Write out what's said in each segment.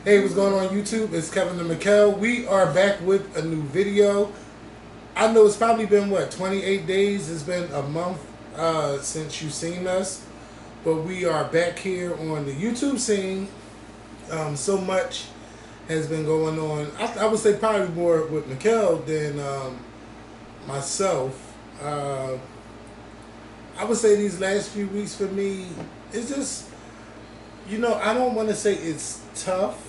Hey, what's going on YouTube? It's Kevin and Mikael. We are back with a new video. I know it's probably been, 28 days? It's been a month since you've seen us. But we are back here on the YouTube scene. So much has been going on. I would say probably more with Mikael than myself. I would say these last few weeks for me, it's just, I don't want to say it's tough.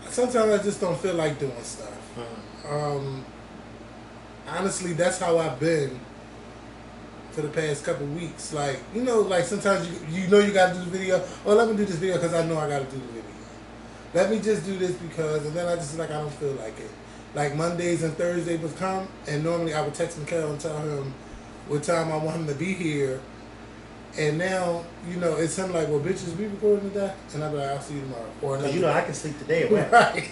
Sometimes I just don't feel like doing stuff. Honestly, that's how I've been for the past couple weeks. Like, sometimes you got to do the video. Oh, let me do this video because I know I got to do the video. Let me just do this because, and then I just I don't feel like it. Like Mondays and Thursdays would come, and normally I would text Mikael and tell him what time I want him to be here. And now, it's him like, well, bitches, we recording today? And I'm like, I'll see you tomorrow. Or because I can sleep today away. Right.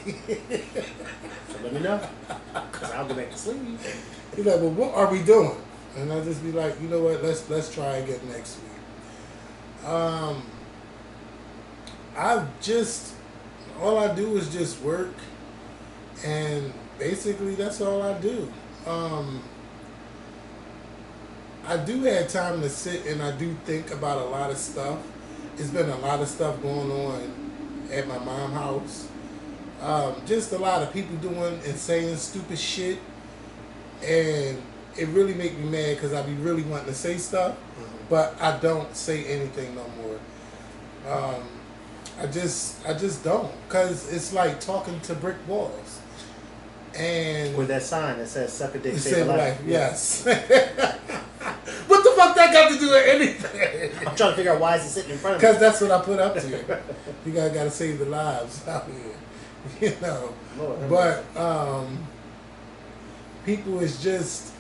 So let me know. Because I'll go back to sleep. He's like, well, what are we doing? And I'll just be like, you know what, let's try again next week. All I do is just work. And basically, that's all I do. I do have time to sit and I do think about a lot of stuff. It's been a lot of stuff going on at my mom's house. Just a lot of people doing and saying stupid shit. And it really make me mad because I be really wanting to say stuff. But I don't say anything no more. I just don't. Because it's like talking to brick walls. And with that sign that says "Suck a dick, save a life." Yes. What the fuck that got to do with anything? I'm trying to figure out why is it sitting in front of me. Because that's what I put up to you. You got to save the lives out here, Lord, but people is just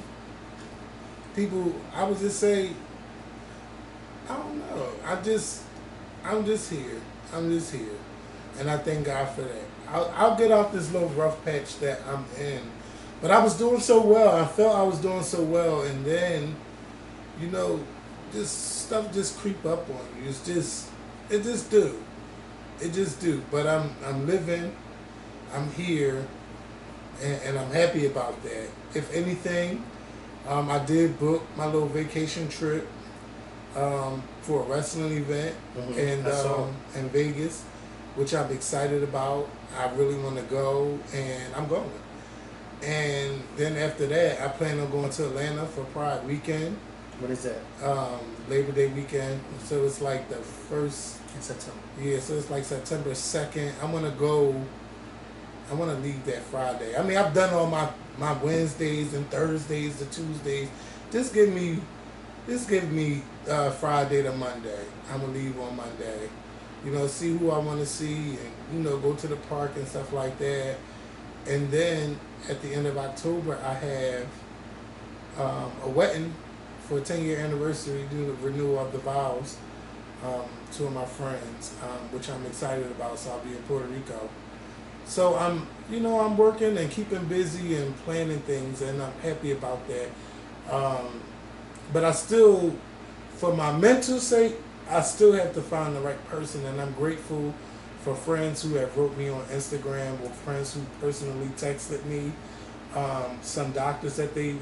people. I would just say, I don't know. I'm just here. I'm just here, and I thank God for that. I'll get off this little rough patch that I'm in. But I was doing so well. I felt I was doing so well. And then, just stuff just creep up on you. It just do. It just do. But I'm living. I'm here. And I'm happy about that. If anything, I did book my little vacation trip for a wrestling event in Vegas, which I'm excited about. I really want to go, and I'm going. And then after that, I plan on going to Atlanta for Pride weekend. What is that? Labor Day weekend. So it's like the first... In September. Yeah, so it's like September 2nd. I want to leave that Friday. I mean, I've done all my Wednesdays and Thursdays to Tuesdays. Just give me Friday to Monday. I'm going to leave on Monday. See who I want to see and, go to the park and stuff like that. And then at the end of October, I have a wedding for a 10-year anniversary, do the renewal of the vows, two of my friends, which I'm excited about. So I'll be in Puerto Rico. So I'm working and keeping busy and planning things, and I'm happy about that. But I still, for my mental sake, I still have to find the right person, and I'm grateful for friends who have wrote me on Instagram or friends who personally texted me, some doctors that they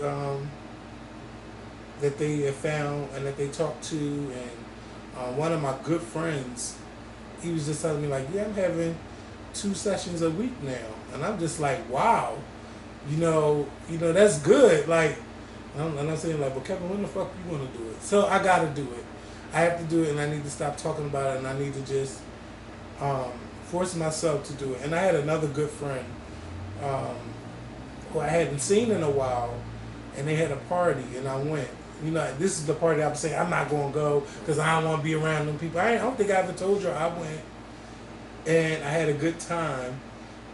have found and that they talked to, and one of my good friends, he was just telling me like, yeah, I'm having 2 sessions a week now, and I'm just like, wow, that's good. Like, and I'm saying like, well, Kevin, when the fuck you want to do it? So I got to do it. I have to do it, and I need to stop talking about it, and I need to just force myself to do it. And I had another good friend who I hadn't seen in a while, and they had a party, and I went. This is the party I was saying I'm not going to go because I don't want to be around them people. I don't think I ever told you I went, and I had a good time.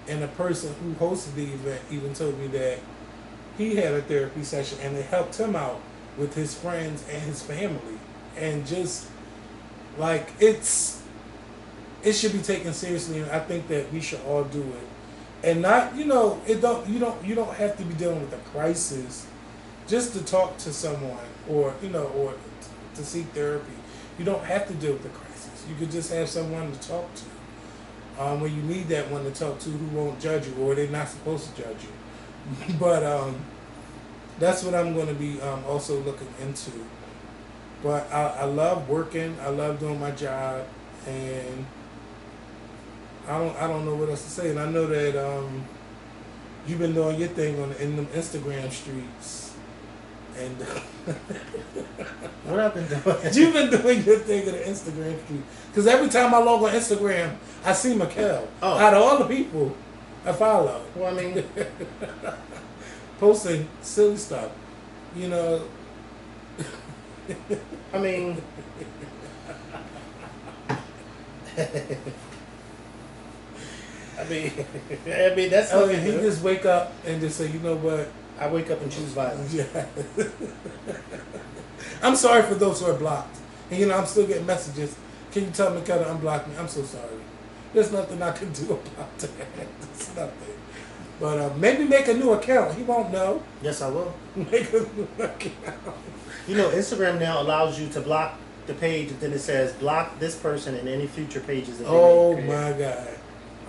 And the person who hosted the event even told me that he had a therapy session, and it helped him out with his friends and his family. And just like it should be taken seriously, and I think that we should all do it. And not, you don't have to be dealing with a crisis just to talk to someone or to seek therapy. You don't have to deal with the crisis. You could just have someone to talk to. when you need that one to talk to who won't judge you, or they're not supposed to judge you. But that's what I'm going to be also looking into. But I love working. I love doing my job, and I don't know what else to say. And I know that you've been doing your thing in the Instagram streets, and What I've been doing? you've been doing your thing in the Instagram street. Because every time I log on Instagram, I see Mikael. Oh. Out of all the people I follow, Well, I mean, posting silly stuff, you know. I mean, I mean that's Oh, what he just wake up and just say, you know what? I wake up and choose violence. Yeah. I'm sorry for those who are blocked. And you know, I'm still getting messages. Can you tell Mikael to unblock me? I'm so sorry. There's nothing I can do about that. There's nothing. But maybe make a new account. He won't know. Yes, I will. Make a new account. You know, Instagram now allows you to block the page, and then it says block this person and any future pages that they Oh may create. my God.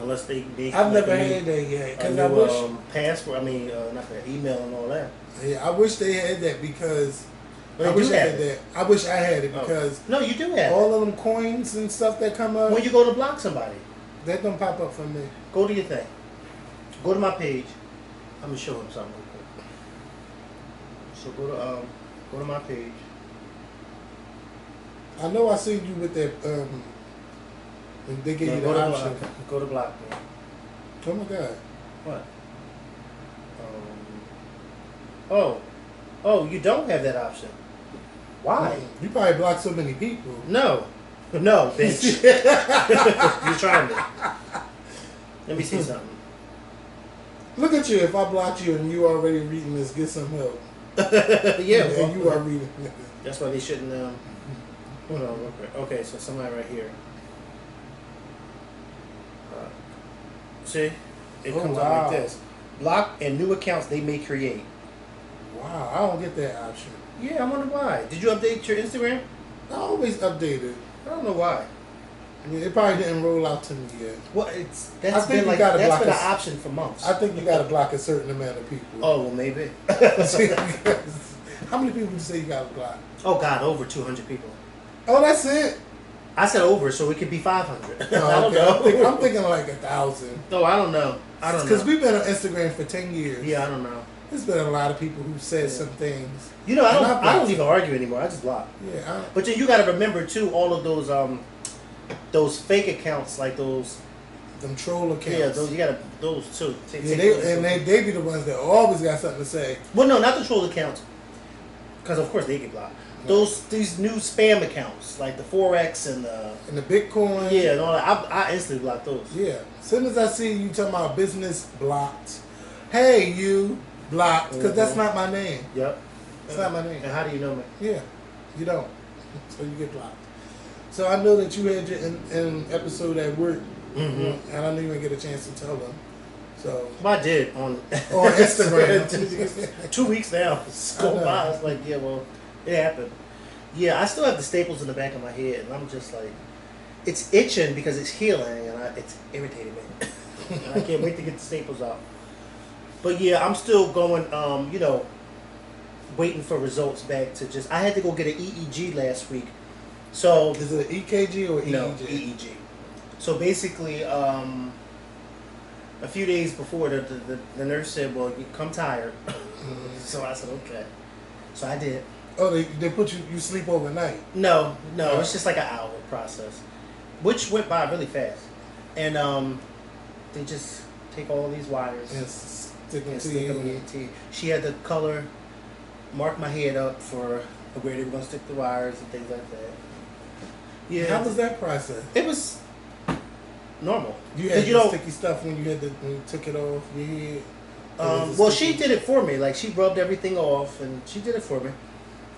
Unless they make I've like never a new- had that yet. a Because new I wish. password. I mean, not that email and all that. Yeah, I wish they had that because. But I they wish do I have had it. that. I wish I had it Oh. because No, you do have all of them coins and stuff that come it. up, When you go to block somebody, that don't pop up for me. go to your thing. Go to my page. I'm gonna show him something real quick. So go to my page. I know I seen you with that. And they give No, you go the to option. block. Go to block me. Oh my God. What? Oh, you don't have that option. Why? You probably blocked so many people. No, bitch. You're trying to. Let me see something. Look at you. If I blocked you and you already reading this, get some help. Yeah, And you are reading. that's why they shouldn't. Hold on, real quick. Okay, so somebody right here. See, it Oh, comes wow. up like this: block and new accounts they may create. Wow, I don't get that option. Yeah, I wonder why. Did you update your Instagram? I always update it. I don't know why. I mean, it probably didn't roll out to me yet. Well, I that's think been you like gotta that's block been an us. option for months. I think you got to block a certain amount of people. Oh, well, maybe. How many people would you say you got to block? Oh God, over 200 people. Oh, that's it. I said over, so it could be 500. I Oh, don't okay. know. I'm thinking like 1,000. No, I don't know. Because we've been on Instagram for 10 years. Yeah, I don't know. There's been a lot of people who said some things. You know, I And don't. I I blocked don't even argue anymore. I just block. Yeah, But then you got to remember too, all of those fake accounts, like those. them troll accounts. Yeah, those you got to those too. Yeah, they be the ones that always got something to say. Well, no, not the troll accounts, because of course they get blocked. These new spam accounts, like the Forex and the And the Bitcoin. yeah, and all that. I instantly block those. Yeah. As soon as I see you talking about business blocked, hey, you blocked, because that's not my name. Yep. It's not my name. And how do you know me? Yeah, you don't. So you get blocked. So I know that you had your in episode at work, Mhm. and I didn't even get a chance to tell them. So Well, I did on Instagram. 2 weeks now. It's go I know. by. It's like, yeah, well, it happened. Yeah, I still have the staples in the back of my head, and I'm just like, it's itching because it's healing, and it's irritating me. And I can't wait to get the staples out. But yeah, I'm still going. Waiting for results back to just. I had to go get an EEG last week, so Is it an EKG or EEG? no EEG. So basically, a few days before, the nurse said, "Well, you come tired." So I said, "Okay." So I did. Oh, they put you sleep overnight. No, it's just like an hour process, which went by really fast. And they just take all these wires And stick them and to stick them in you. your teeth. She had the color, mark my head up for where they were gonna stick the wires and things like that. Yeah, How was that process? it was normal. You 'Cause had the sticky stuff when you took it off your head. Well, she did it for me. Like, she rubbed everything off, and she did it for me.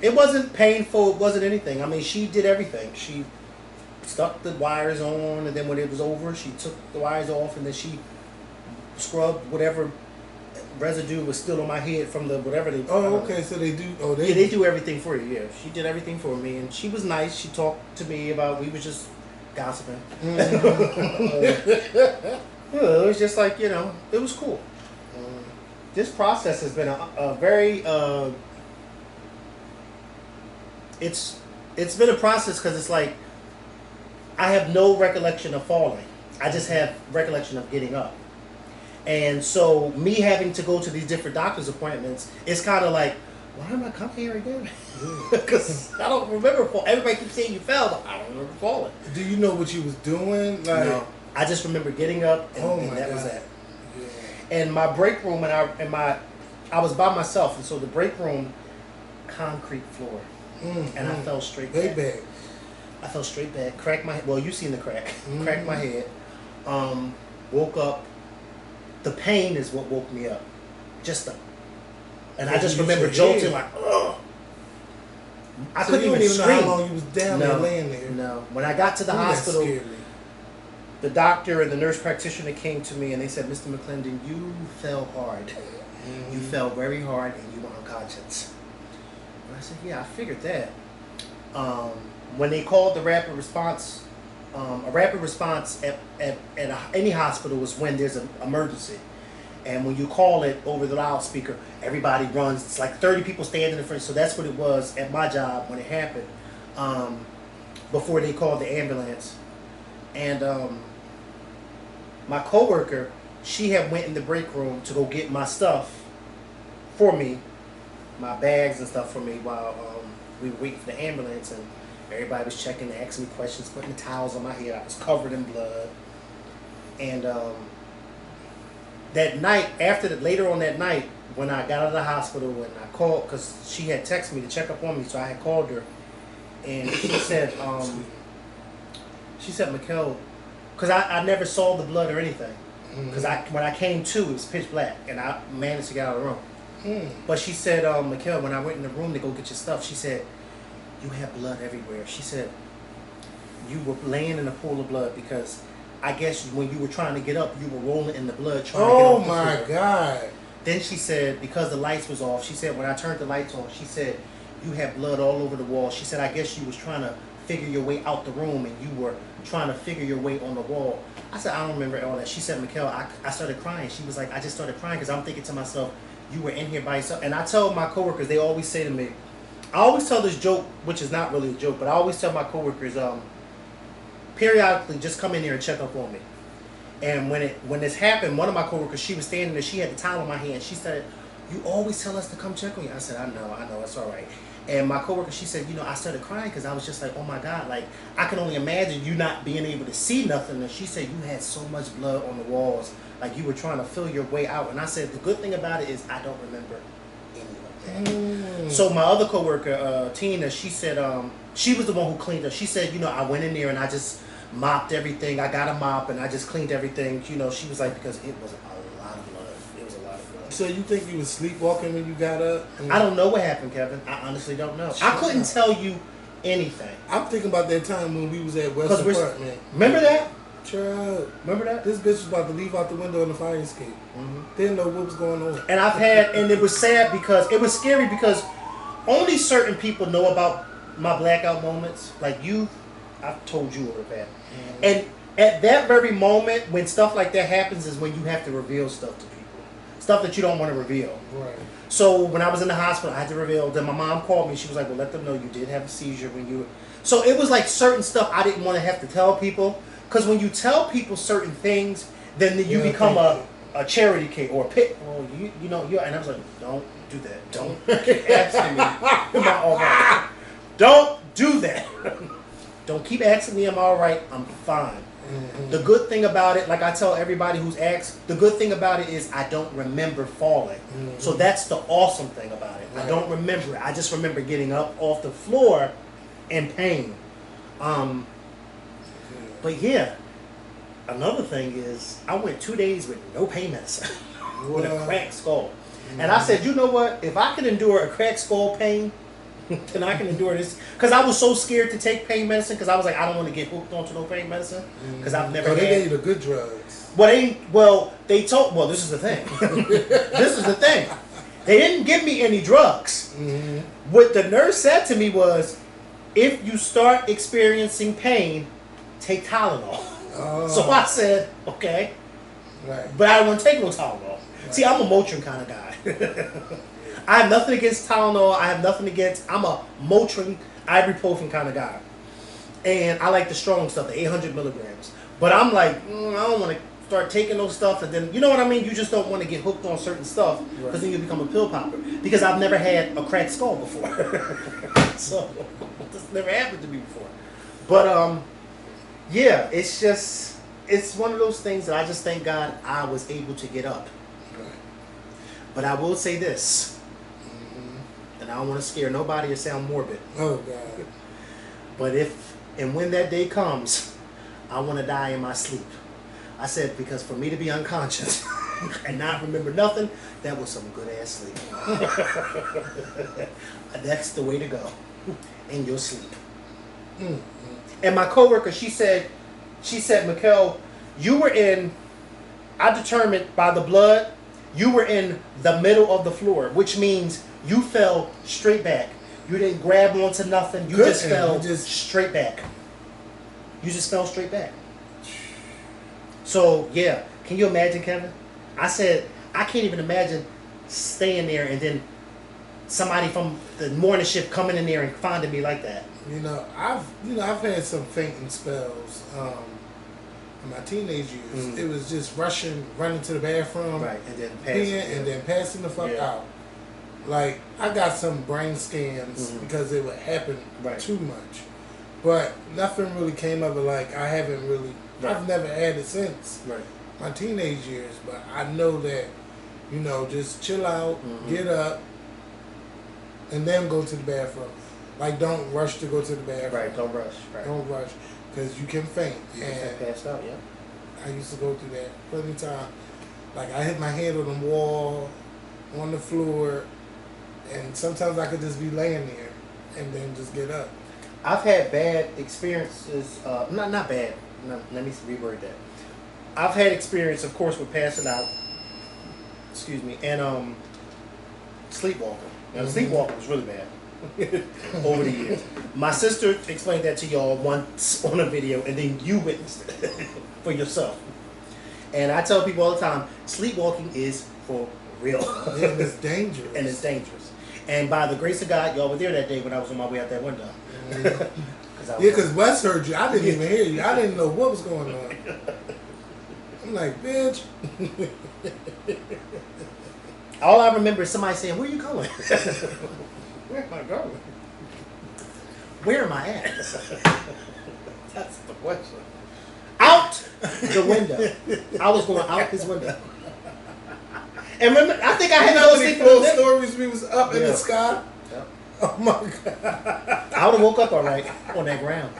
It wasn't painful. It wasn't anything. I mean, she did everything. She stuck the wires on, and then when it was over, she took the wires off, and then she scrubbed whatever residue was still on my head from the whatever they. Oh, okay. So they do. Oh, Yeah, they do everything for you. Yeah, she did everything for me, and she was nice. She talked to me about. We was just gossiping. Mm-hmm. It was just like, you know, it was cool. This process has been a very it's been a process because it's like I have no recollection of falling. I just have recollection of getting up. And so me having to go to these different doctor's appointments, it's kind of like, why am I coming here again? Because I don't remember falling. Everybody keeps saying you fell, but I don't remember falling. Do you know what you was doing? Like, No, I just remember getting up, and that was that. Yeah. And my break room, I was by myself, and so the break room, concrete floor, and I fell straight back. I fell straight back, cracked my head. Well, you seen the crack. Cracked my head. Woke up. The pain is what woke me up. And I just remember jolting like, ugh. I couldn't even scream. Know how long you was down there laying there. No. When I got to the hospital, the doctor and the nurse practitioner came to me and they said, Mr. McClendon, you fell hard. You fell very hard and you were unconscious. And I said, yeah, I figured that. When they called the rapid response, a rapid response at any hospital is when there's an emergency. And when you call it over the loudspeaker, everybody runs. It's like 30 people standing in front. So that's what it was at my job when it happened, before they called the ambulance. And my coworker, she had went in the break room to go get my stuff for me, my bags and stuff for me while we were waiting for the ambulance. And everybody was checking, asking me questions, putting the towels on my head. I was covered in blood. And that night, later on that night, when I got out of the hospital and I called, because she had texted me to check up on me, so I had called her, and she said, Mikael, because I never saw the blood or anything, because when I came to, it was pitch black, and I managed to get out of the room. But she said, Mikael, when I went in the room to go get your stuff, she said, you have blood everywhere. She said, you were laying in a pool of blood because I guess when you were trying to get up, you were rolling in the blood trying to get off the floor. Oh my God. Then she said, because the lights was off, she said, when I turned the lights on, she said, you had blood all over the wall. She said, I guess you was trying to figure your way out the room and you were trying to figure your way on the wall. I said, I don't remember all that. She said, Mikael, I started crying. She was like, I just started crying because I'm thinking to myself, you were in here by yourself. And I tell my coworkers, they always say to me, I always tell this joke, which is not really a joke, but I always tell my coworkers, periodically just come in here and check up on me. And when this happened, one of my coworkers, she was standing there, she had the towel in my hand. She said, you always tell us to come check on you. I said, I know, it's all right. And my coworker, she said, I started crying because I was just like, oh my God, like I can only imagine you not being able to see nothing. And she said, you had so much blood on the walls, like you were trying to feel your way out. And I said, the good thing about it is I don't remember any of that. So my other coworker, Tina, she said, she was the one who cleaned up. She said, I went in there and I just mopped everything. I got a mop and I just cleaned everything. She was like, because it was a lot of blood. It was a lot of blood. So you think you was sleepwalking when you got up? I don't know what happened, Kevin. I honestly don't know. I couldn't tell you anything. I'm thinking about that time when we was at West Apartment. Remember that? Child. Remember that? This bitch was about to leave out the window in the fire escape. Didn't know what was going on. And and it was sad because, it was scary because only certain people know about my blackout moments. Like you, I've told you over that. And at that very moment, when stuff like that happens is when you have to reveal stuff to people. Stuff that you don't want to reveal. Right. So when I was in the hospital, I had to reveal. Then my mom called me. She was like, well, let them know you did have a seizure when you were. So it was like certain stuff I didn't want to have to tell people. Because when you tell people certain things, then you become a charity case or a pit. Oh, and I was like, don't do that. Don't keep asking me. Am I all right? Don't do that. Don't keep asking me, am I all right? I'm fine. The good thing about it, like I tell everybody who's asked, the good thing about it is I don't remember falling. So that's the awesome thing about it. I don't remember it. I just remember getting up off the floor in pain. But yeah, another thing is I went 2 days with no pain medicine with a cracked skull. And I said, you know what? If I can endure a cracked skull pain, then I can endure this. Because I was so scared to take pain medicine because I was like, I don't want to get hooked onto no pain medicine because I've never had. They gave you the good drugs. This is the thing. This is the thing. They didn't give me any drugs. What the nurse said to me was, if you start experiencing pain, take Tylenol. Oh. So I said, okay. Right. But I don't want to take no Tylenol. Right. See, I'm a Motrin kind of guy. I have nothing against Tylenol. I have nothing against. I'm a Motrin, ibuprofen kind of guy. And I like the strong stuff, the 800 milligrams. But I'm like, I don't want to start taking those stuff. And then, you know what I mean? You just don't want to get hooked on certain stuff. Because then you become a pill popper. Because I've never had a cracked skull before. So, this never happened to me before. But, yeah, it's just, it's one of those things that I just thank God I was able to get up. Right. But I will say this, and I don't want to scare nobody or sound morbid. Oh, God. But if and when that day comes, I want to die in my sleep. I said, because for me to be unconscious and not remember nothing, that was some good ass sleep. That's the way to go, in your sleep. Mm-hmm. And my coworker, she said, Mikael, you were in, I determined by the blood, you were in the middle of the floor, which means you fell straight back. You didn't grab onto nothing. You just fell straight back. You just fell straight back. So, yeah. Can you imagine, Kevin? I said, I can't even imagine staying there and then somebody from the morning shift coming in there and finding me like that. I've had some fainting spells in my teenage years. Mm. It was just running to the bathroom, right, and then passing the fuck out. Like, I got some brain scans because it would happen too much. But nothing really came of it. Like, I've never had it since my teenage years. But I know that, just chill out, get up, and then go to the bathroom. Like, don't rush to go to the bathroom. Right, don't rush. Right. Don't rush. Because you can faint. You can pass out, yeah. I used to go through that plenty of time. Like, I hit my head on the wall, on the floor, and sometimes I could just be laying there and then just get up. I've had bad experiences. Not bad. Let me reword that. I've had experience, of course, with passing out. Excuse me. And sleepwalking. Sleepwalking was really bad over the years. My sister explained that to y'all once on a video, and then you witnessed it for yourself. And I tell people all the time, sleepwalking is for real. And it's dangerous. And it's dangerous. And by the grace of God, y'all were there that day when I was on my way out that window. Because Wes heard you. I didn't even hear you. I didn't know what was going on. I'm like, bitch. All I remember is somebody saying, where are you going? Where am I going? Where am I at? That's the question. Out the window. I was going out his window. And remember, I think I had those full stories. We was up in the sky. Yep. Oh my God! I would have woke up all right on that ground.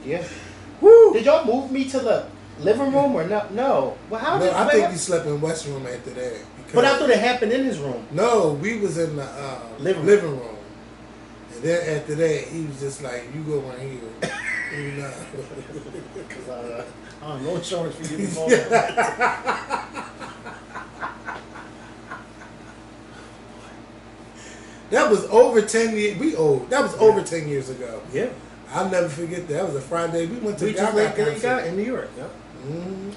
Yeah. Woo! Did y'all move me to the living room or no? No. Well, how did? I think you slept in West's room after that. But I thought it happened in his room. No, we was in the living room. And then after that, he was just like, "You go right here." Because I don't know insurance for you before. That was over 10 years. That was over 10 years ago. Yeah. I'll never forget that. That was a Friday. We went to the Gaga in New York. Yep.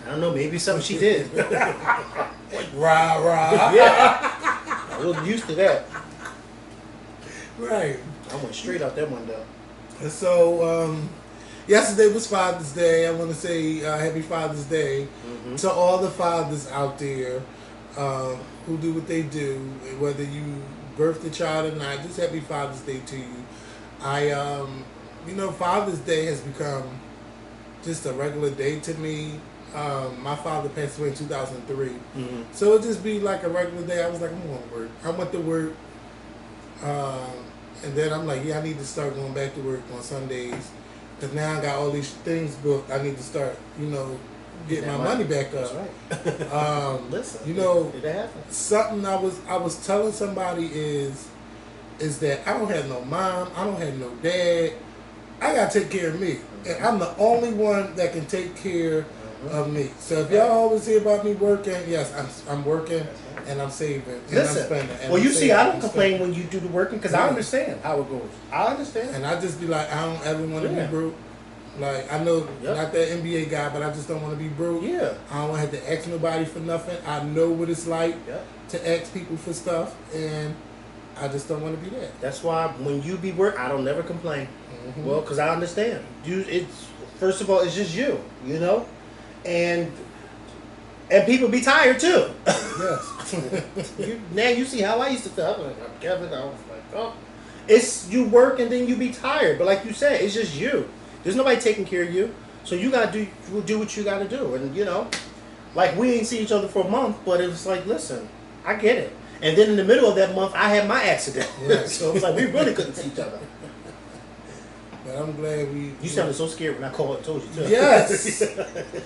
I don't know. Maybe something she did. Rah. Yeah. I wasn't used to that. Right. I went straight out that window. So, yesterday was Father's Day. I want to say Happy Father's Day to all the fathers out there who do what they do, whether you birthed a child or not. Just Happy Father's Day to you. Father's Day has become just a regular day to me. My father passed away in 2003, so it just be like a regular day. I was like, I'm going to work. I went to work, and then I'm like, I need to start going back to work on Sundays. Because now I got all these things booked. I need to start, getting my money back up. That's right. Listen, it happens. Something I was telling somebody is that I don't have no mom. I don't have no dad. I got to take care of me. And I'm the only one that can take care of me. So if y'all always hear about me working, yes, I'm working and I'm saving and Listen, I'm spending. And well, I'm you see, saving, I don't I'm complain spending. when you do the working because I understand how it goes. I understand. And I just be like, I don't ever want to be broke. Like, I know not that NBA guy, but I just don't want to be broke. Yeah. I don't want to have to ask nobody for nothing. I know what it's like to ask people for stuff, and I just don't want to be that. That's why when you be work, I don't never complain. Well, because I understand. It's first of all, it's just you know, and people be tired too. Yes. Now you see how I used to feel. I was like, Kevin, I was like, oh, it's you work and then you be tired. But like you said, it's just you. There's nobody taking care of you, so you gotta do what you gotta do. And you know, like we ain't see each other for a month, but it was like, listen, I get it. And then in the middle of that month, I had my accident, so it was like we really couldn't see each other. But I'm glad we. You sounded so scared when I called and told you too. Yes.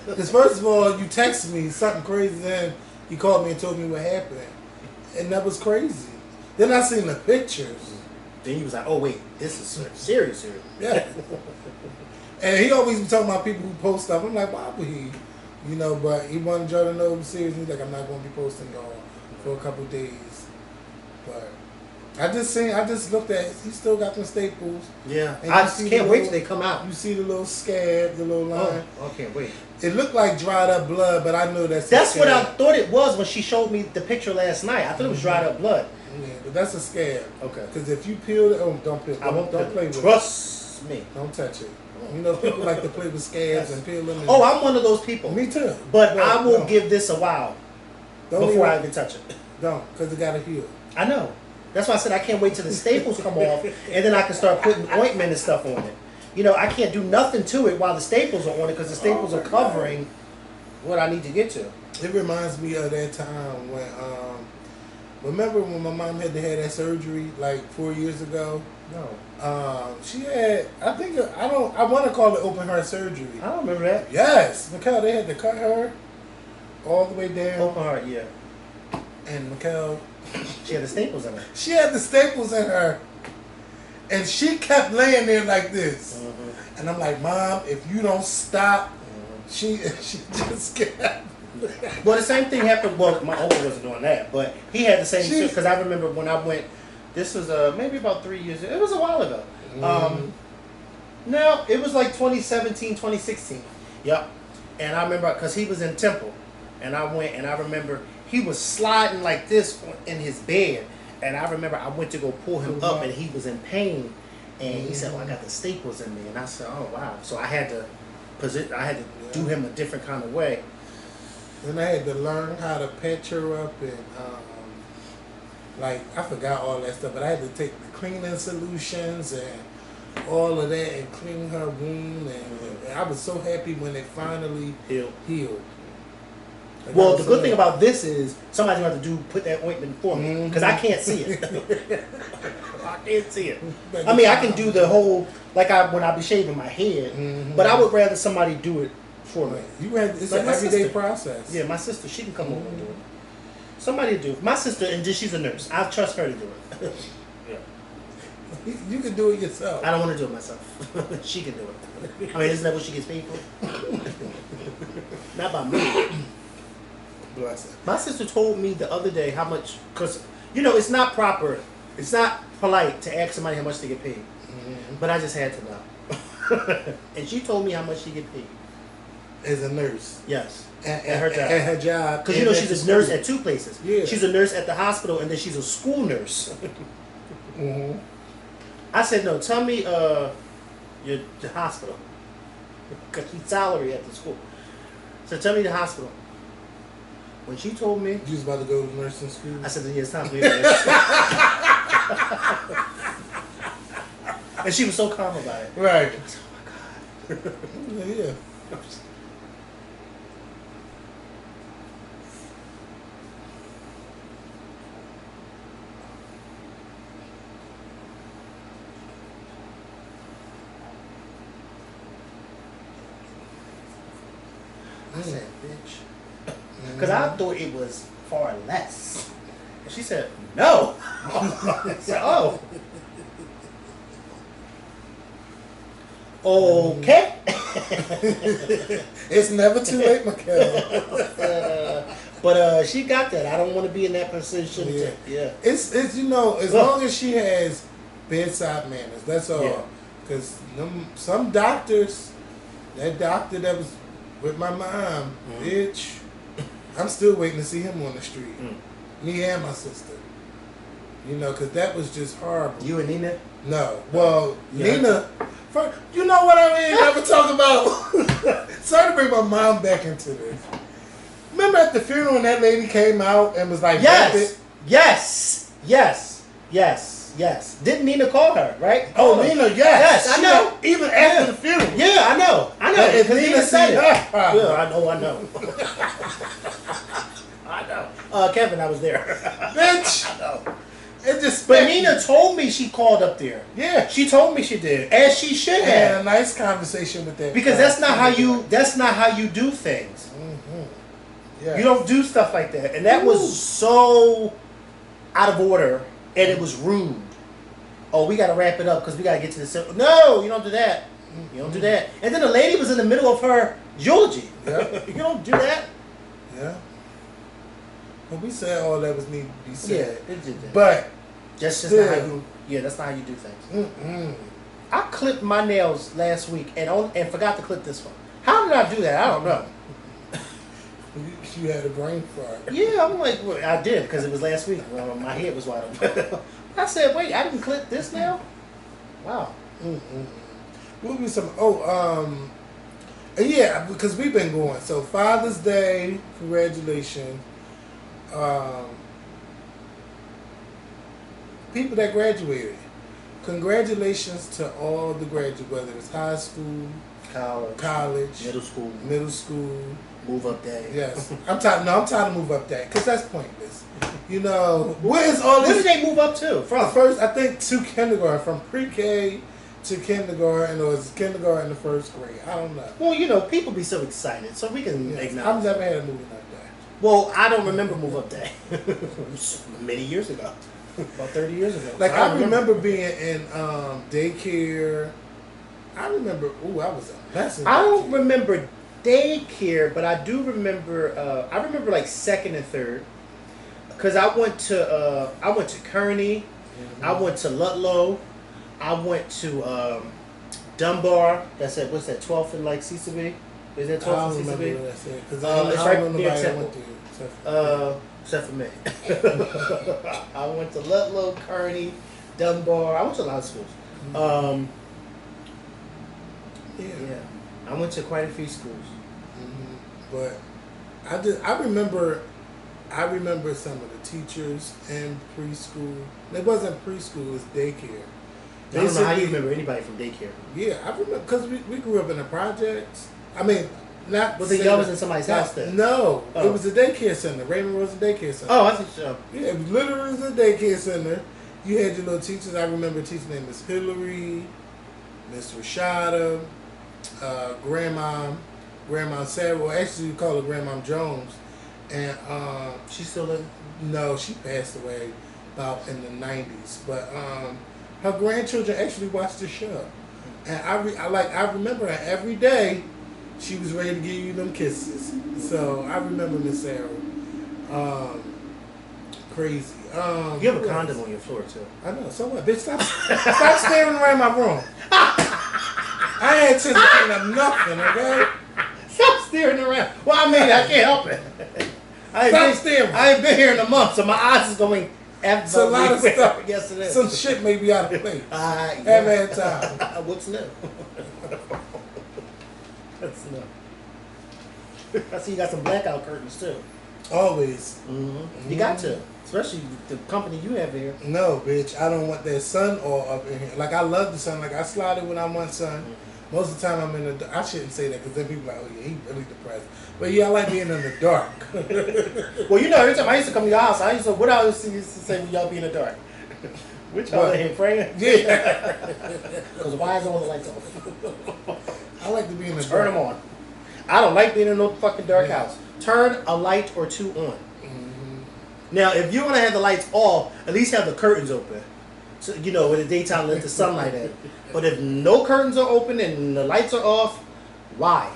Because first of all, you texted me something crazy, then you called me and told me what happened, and that was crazy. Then I seen the pictures. Then you was like, oh wait, this is serious here. Yeah. And he always be talking about people who post stuff. I'm like, why would he? You know, but he wanted y'all to know I'm serious. He's like, I'm not going to be posting y'all for a couple of days. But I just looked at it. He still got them staples. Yeah. I can't wait till they come out. You see the little scab, the little line. Oh, I can't wait. It looked like dried up blood, but I know that's what I thought it was when she showed me the picture last night. I thought it was dried up blood. Yeah, but that's a scab. Okay. Because if you peel it, don't peel it. Don't play with it. Trust me. Don't touch it. You know, people like to play with scabs and peel them. Oh, I'm one of those people. Me too. But I will give this a while before I even touch it. Don't, because it got to heal. I know. That's why I said I can't wait till the staples come off, and then I can start putting ointment and stuff on it. You know, I can't do nothing to it while the staples are on it because the staples are covering what I need to get to. It reminds me of that time when, remember when my mom had to have that surgery like 4 years ago? No. She had, I want to call it open heart surgery. I don't remember that. Yes, Mikael, they had to cut her all the way down. Open heart, yeah. And Mikael, she had the staples in her. She had the staples in her, and she kept laying there like this. Mm-hmm. And I'm like, Mom, if you don't stop, she just kept. Well, the same thing happened. Well, my uncle wasn't doing that, but he had the same because I remember when I went. This was maybe about 3 years ago. It was a while ago. No, it was like 2017, 2016. Yep. And I remember because he was in Temple, and I went, and I remember he was sliding like this in his bed, and I remember I went to go pull him up, and he was in pain, and he said, "Oh, I got the staples in me," and I said, "Oh, wow!" So I had to do him a different kind of way. And I had to learn how to patch her up, and like I forgot all that stuff, but I had to take the cleaning solutions and all of that and clean her wound, and I was so happy when it finally healed. Like well, the good thing about this is somebody's going to put that ointment for me because I can't see it. I can't see it. I mean, I can do the whole when I be shaving my head, but I would rather somebody do it for me. It's an everyday process. Yeah, my sister, she can come over and do it. Somebody do it. My sister, and she's a nurse. I trust her to do it. Yeah. You can do it yourself. I don't want to do it myself. She can do it. I mean, isn't that what she gets paid for? Not by me. Bless her. My sister told me the other day how much, because, you know, it's not proper, it's not polite to ask somebody how much they get paid. But I just had to know. And she told me how much she get paid. As a nurse. Yes. At her job. At her job. Because, you know, she's a nurse at 2 places. Yeah. She's a nurse at the hospital, and then she's a school nurse. I said, no, tell me your hospital. Because she's salary at the school. So tell me the hospital. When she told me... You was about to go to nursing school? I said, yeah, it's time for you to nursing school. And she was so calm about it. Right. I said, oh, my God. Yeah. I said, bitch. Because I thought it was far less. And she said, no. I said, oh. Okay. It's never too late, Mikael. But she got that. I don't want to be in that position. Yeah. Yeah. It's as long as she has bedside manners. That's all. Yeah. Because some doctors, that doctor that was with my mom, bitch, I'm still waiting to see him on the street. Me and my sister. Because that was just horrible. You and Nina? No. Well, Nina, you know what I mean? Never talk about. Sorry to bring my mom back into this. Remember at the funeral when that lady came out and was like, yes. Didn't Nina call her, right? Nina, yes. Yes, I know. Even after the funeral. Yeah, I know. If Nina said it. Yeah, I know. I know. Kevin, I was there. Bitch. I know. It just. But Nina told me she called up there. Yeah. She told me she did, as she should have. Had a nice conversation with that. Because that's not how you. That's not how you do things. Yeah. You don't do stuff like that, and that was so out of order, and it was rude. Oh, we got to wrap it up because we got to get to the. No, you don't do that. You don't do that. And then the lady was in the middle of her eulogy. Yeah. You don't do that. Yeah. But we said all that was needed to be said. Yeah, it did that. But that's just not how you. Yeah, that's not how you do things. I clipped my nails last week and forgot to clip this one. How did I do that? I don't know. You had a brain fart. Yeah, I'm like, well, I did because it was last week. Well, my head was wide open. I said, wait, I didn't clip this now? Wow. What would be some? Yeah, because we've been going. So Father's Day, congratulations. People that graduated, congratulations to all the graduates, whether it's high school, college, middle school, move up day. Yes, I'm tired of move up day because that's pointless. Where is all this? Where did they move up to? From first, I think to kindergarten, from pre-K to kindergarten, or is kindergarten to first grade? I don't know. Well, people be so excited, so we can acknowledge. I've never had a movie like that. Well, I don't remember move up day. Many years ago, about 30 years ago. Like I remember being in daycare. I remember. I was a mess. I don't remember daycare, but I do remember. I remember like second and third, because I went to Kearney, I went to Ludlow, I went to Dunbar. That's at what's that 12th and like Cecily? Is that 12th and Cecily? Because it's right near Temple. Except for me. I went to Ludlow, Kearney, Dunbar. I went to a lot of schools. Yeah. I went to quite a few schools. But I remember some of the teachers in preschool. It wasn't preschool, it was daycare. I don't know how you remember anybody from daycare. Yeah, I remember because we grew up in the projects. I mean, not. Was it y'all was in somebody's house then? No, it was a daycare center. Raymond Rose Daycare Center. Oh, I think so. Yeah, it was literally a daycare center. You had your little teachers. I remember a teacher named Miss Hillary, Miss Rashada, Grandma Sarah. Well, actually, we call her Grandma Jones. And she's still living? No, she passed away about in the 90s. But her grandchildren actually watched the show, and I remember her every day. She was ready to give you them kisses. So I remember Miss Sarah. Crazy. You have a condom on your floor too. I know. So what, bitch? Stop staring around my room. I ain't anticipating of nothing. Okay. Stop staring around. Well, I mean, I can't help it. Stop staring. I ain't been here in a month, so my eyes is going. It's a lot of stuff. Yes, it is. Some shit may be out of place. Haven't had time. What's new? That's new. I see you got some blackout curtains too. Always. You got to, especially the company you have here. No, bitch. I don't want that sun all up in here. Like I love the sun. Like I slide it when I want sun. Most of the time I'm in the. I shouldn't say that because then people are like, oh yeah, he really depressed. But yeah, I like being in the dark. Well, every time I used to come to your house, what I used to say when y'all be in the dark. Which y'all in here praying? Yeah. Because why is all the lights off? I like to be in the dark. Turn them on. I don't like being in no fucking dark house. Turn a light or two on. Now, if you want to have the lights off, at least have the curtains open. So, in the daytime, let the sunlight in. But if no curtains are open and the lights are off, why?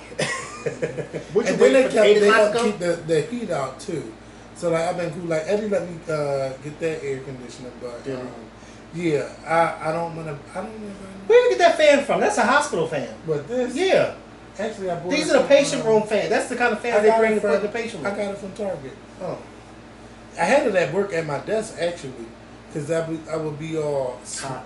Would you And then wait they for kept 8 they o'clock helped to keep go? the heat out too. So like I've been cool. Like Eddie let me get that air conditioner, but Did yeah, I don't wanna. I don't wanna. Where did you get that fan from? That's a hospital fan. But this, Yeah. actually, I bought These it are the from, patient room fans. That's the kind of fans they got bring it for from the patient room. I got it from Target. Oh. I had it at work at my desk actually, because I would be all Hot.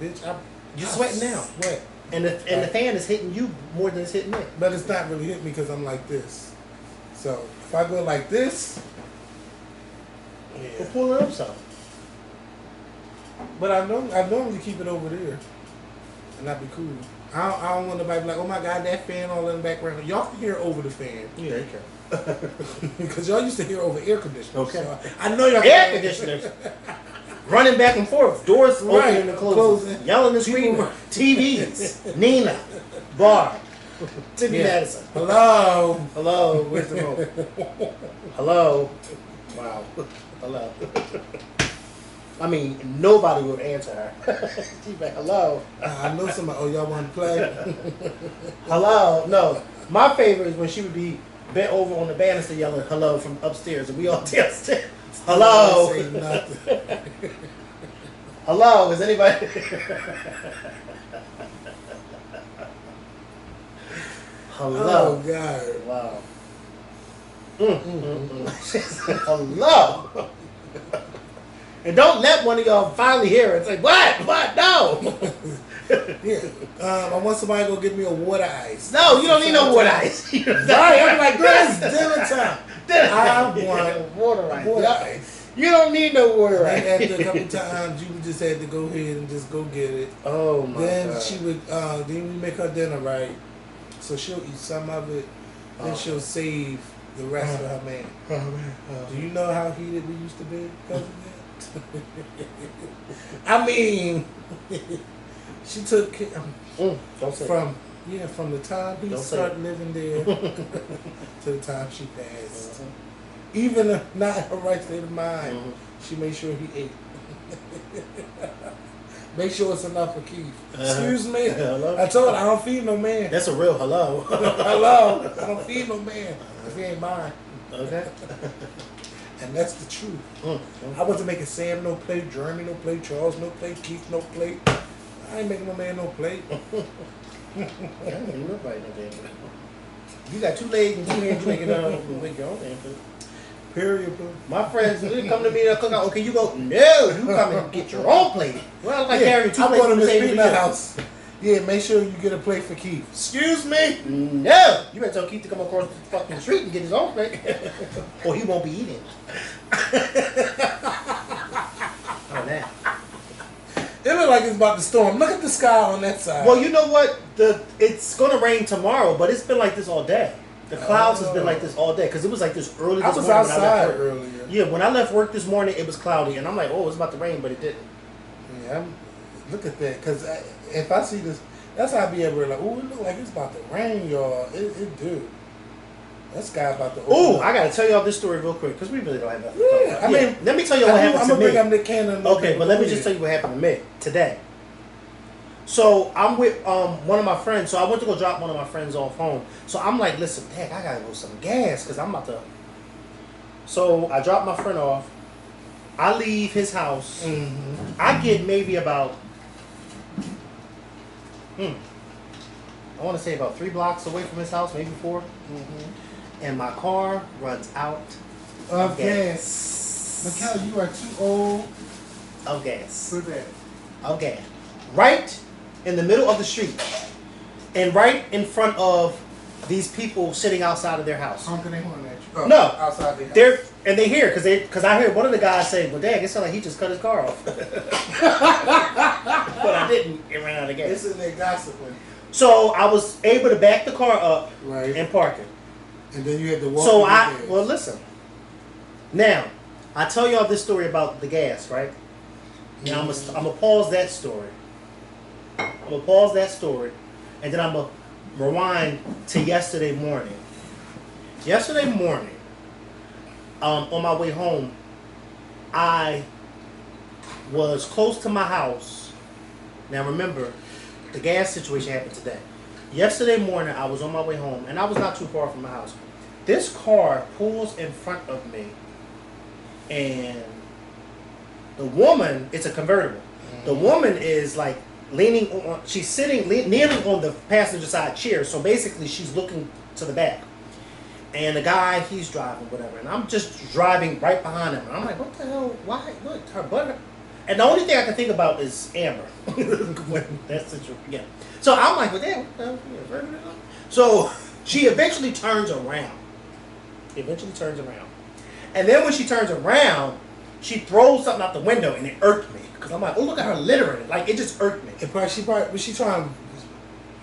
bitch. You sweating now. Sweat, And the fan is hitting you more than it's hitting it. but it's not really hit me because I'm like this. So if I go like this, Well, yeah. pull it up some. But I normally keep it over there, and that'd be cool. I don't want nobody to be like, oh my god, that fan all in the background. Y'all can hear over the fan. Yeah, you can. Because y'all used to hear over air conditioners. Okay. So I know y'all Air can conditioners. Running back and forth. Doors Right. opening and closing. Yelling and screaming. People- TVs. Nina. Bar. Timmy Yeah. Madison. Hello. Hello. Where's the remote? Hello. Wow. Hello. I mean, nobody would answer her. She's like, hello. I know somebody. Oh, y'all want to play? Hello. No. My favorite is when she would be bent over on the banister yelling hello from upstairs and we all downstairs. Hello. Say nothing. Hello. Is anybody? Hello. Oh God. Wow. She said, hello. And don't let one of y'all finally hear it. It's like, what? What? No. Yeah. I want somebody to go get me a water ice. No, you don't need no water ice. Right. I'm like, this is dinner time. I want water ice. water Yeah. ice. You don't need no water And ice. after a couple times, you just had to go ahead and just go get it. Oh my Then God. she would, then we make her dinner right. So she'll eat some of it, then she'll save the rest for her man. Do you know how heated we used to be because of that? I mean, she took Don't say from from the time he Don't say started living there to the time she passed. Even if not in her right state of mind, she made sure he ate. Make sure it's enough for Keith. Excuse me. Hello? I told her I don't feed no man. That's a real hello. Hello. I don't feed no man if he ain't mine. Okay. And that's the truth. I wasn't making Sam no plate, Jeremy no plate, Charles no plate, Keith no plate. I ain't making no man no plate. I don't even nobody no damn plate. You got 2 legs and 2 hands, you make it make your own damn plate. Period. Boo. My friends, they come to me and cook out. Okay, you go. No, you come and get your own plate. Well, I carry 2 I plates bought from him the his table. peanut house. Yeah, make sure you get a plate for Keith. Excuse me. No, you better tell Keith to come across the fucking street and get his own plate, or he won't be eating. Oh, man. It look like it's about to storm. Look at the sky on that side. Well, you know what? It's gonna rain tomorrow, but it's been like this all day. The clouds has been like this all day because it was like this early. I This was morning when I outside left work. earlier. Yeah, when I left work this morning, it was cloudy, and I'm like, oh, it's about to rain, but it didn't. Yeah, look at that. Because if I see this, that's how I be able to like, oh, it look like it's about to rain, y'all. It do. That sky about to open Oh, up. I gotta tell y'all this story real quick because we really don't have nothing. Yeah, to talk about. I mean, let me tell you what happened I'm to going to me. bring up the cannon. Okay, but let me just tell you what happened to me today. So I'm with one of my friends. So I went to go drop one of my friends off home. So I'm like, listen, Dad, I gotta go some gas because I'm about to. So I drop my friend off. I leave his house. Mm-hmm. I get maybe about, I want to say about 3 blocks away from his house, maybe 4. And my car runs out Of gas. Mikael, you are too old of gas. for that. Of gas. Right in the middle of the street. And right in front of these people sitting outside of their house. Honking their horn at you. Oh, No. Outside the house. They hear because I heard one of the guys say, well, Dad, it sounded like he just cut his car off. But I didn't. It ran out of gas. This is their gossiping. So I was able to back the car up Right. and park it. And then you had to walk So to the gas. well, listen. Now, I tell y'all this story about the gas, right? Now I'm gonna pause that story. I'm gonna pause that story, and then I'm gonna rewind to yesterday morning. Yesterday morning, on my way home, I was close to my house. Now remember, the gas situation happened today. Yesterday morning, I was on my way home, and I was not too far from my house. This car pulls in front of me, and the woman, it's a convertible. The woman is like leaning on, she's sitting, kneeling on the passenger side chair, so basically she's looking to the back. And the guy, he's driving, whatever, and I'm just driving right behind him. And I'm like, what the hell? Why? Look, her butt. And the only thing I can think about is Amber. That's the truth. Yeah. So I'm like, well, damn, what the hell? So she eventually turns around. And then when she turns around, she throws something out the window, and it irked me. Because I'm like, oh, look at her littering. Like, it just irked me. Was she trying?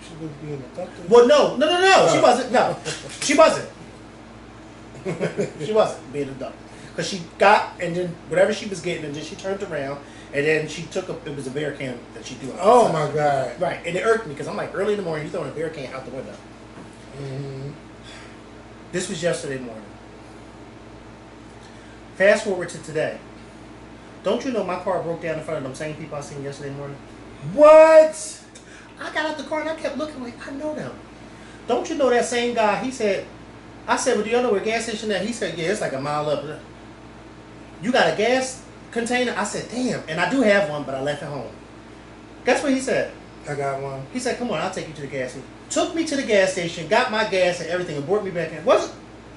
She was being abducted. Well, no. She wasn't. No, she wasn't. She wasn't being abducted. Because she got, and then whatever she was getting, and then she turned around, and then she took it was a beer can that she threw out. Oh, my God. Right, and it irked me, because I'm like, early in the morning, you throwing a beer can out the window. Mm-hmm. This was yesterday morning. Fast forward to today. Don't you know my car broke down in front of them same people I seen yesterday morning? What? I got out the car and I kept looking like, I know them. Don't you know that same guy? He said, I said, well, do you know where a gas station is? He said, yeah, it's like a mile up. You got a gas container? I said, damn. And I do have one, but I left it home. Guess what he said? I got one. He said, come on, I'll take you to the gas station. Took me to the gas station, got my gas and everything, and brought me back in.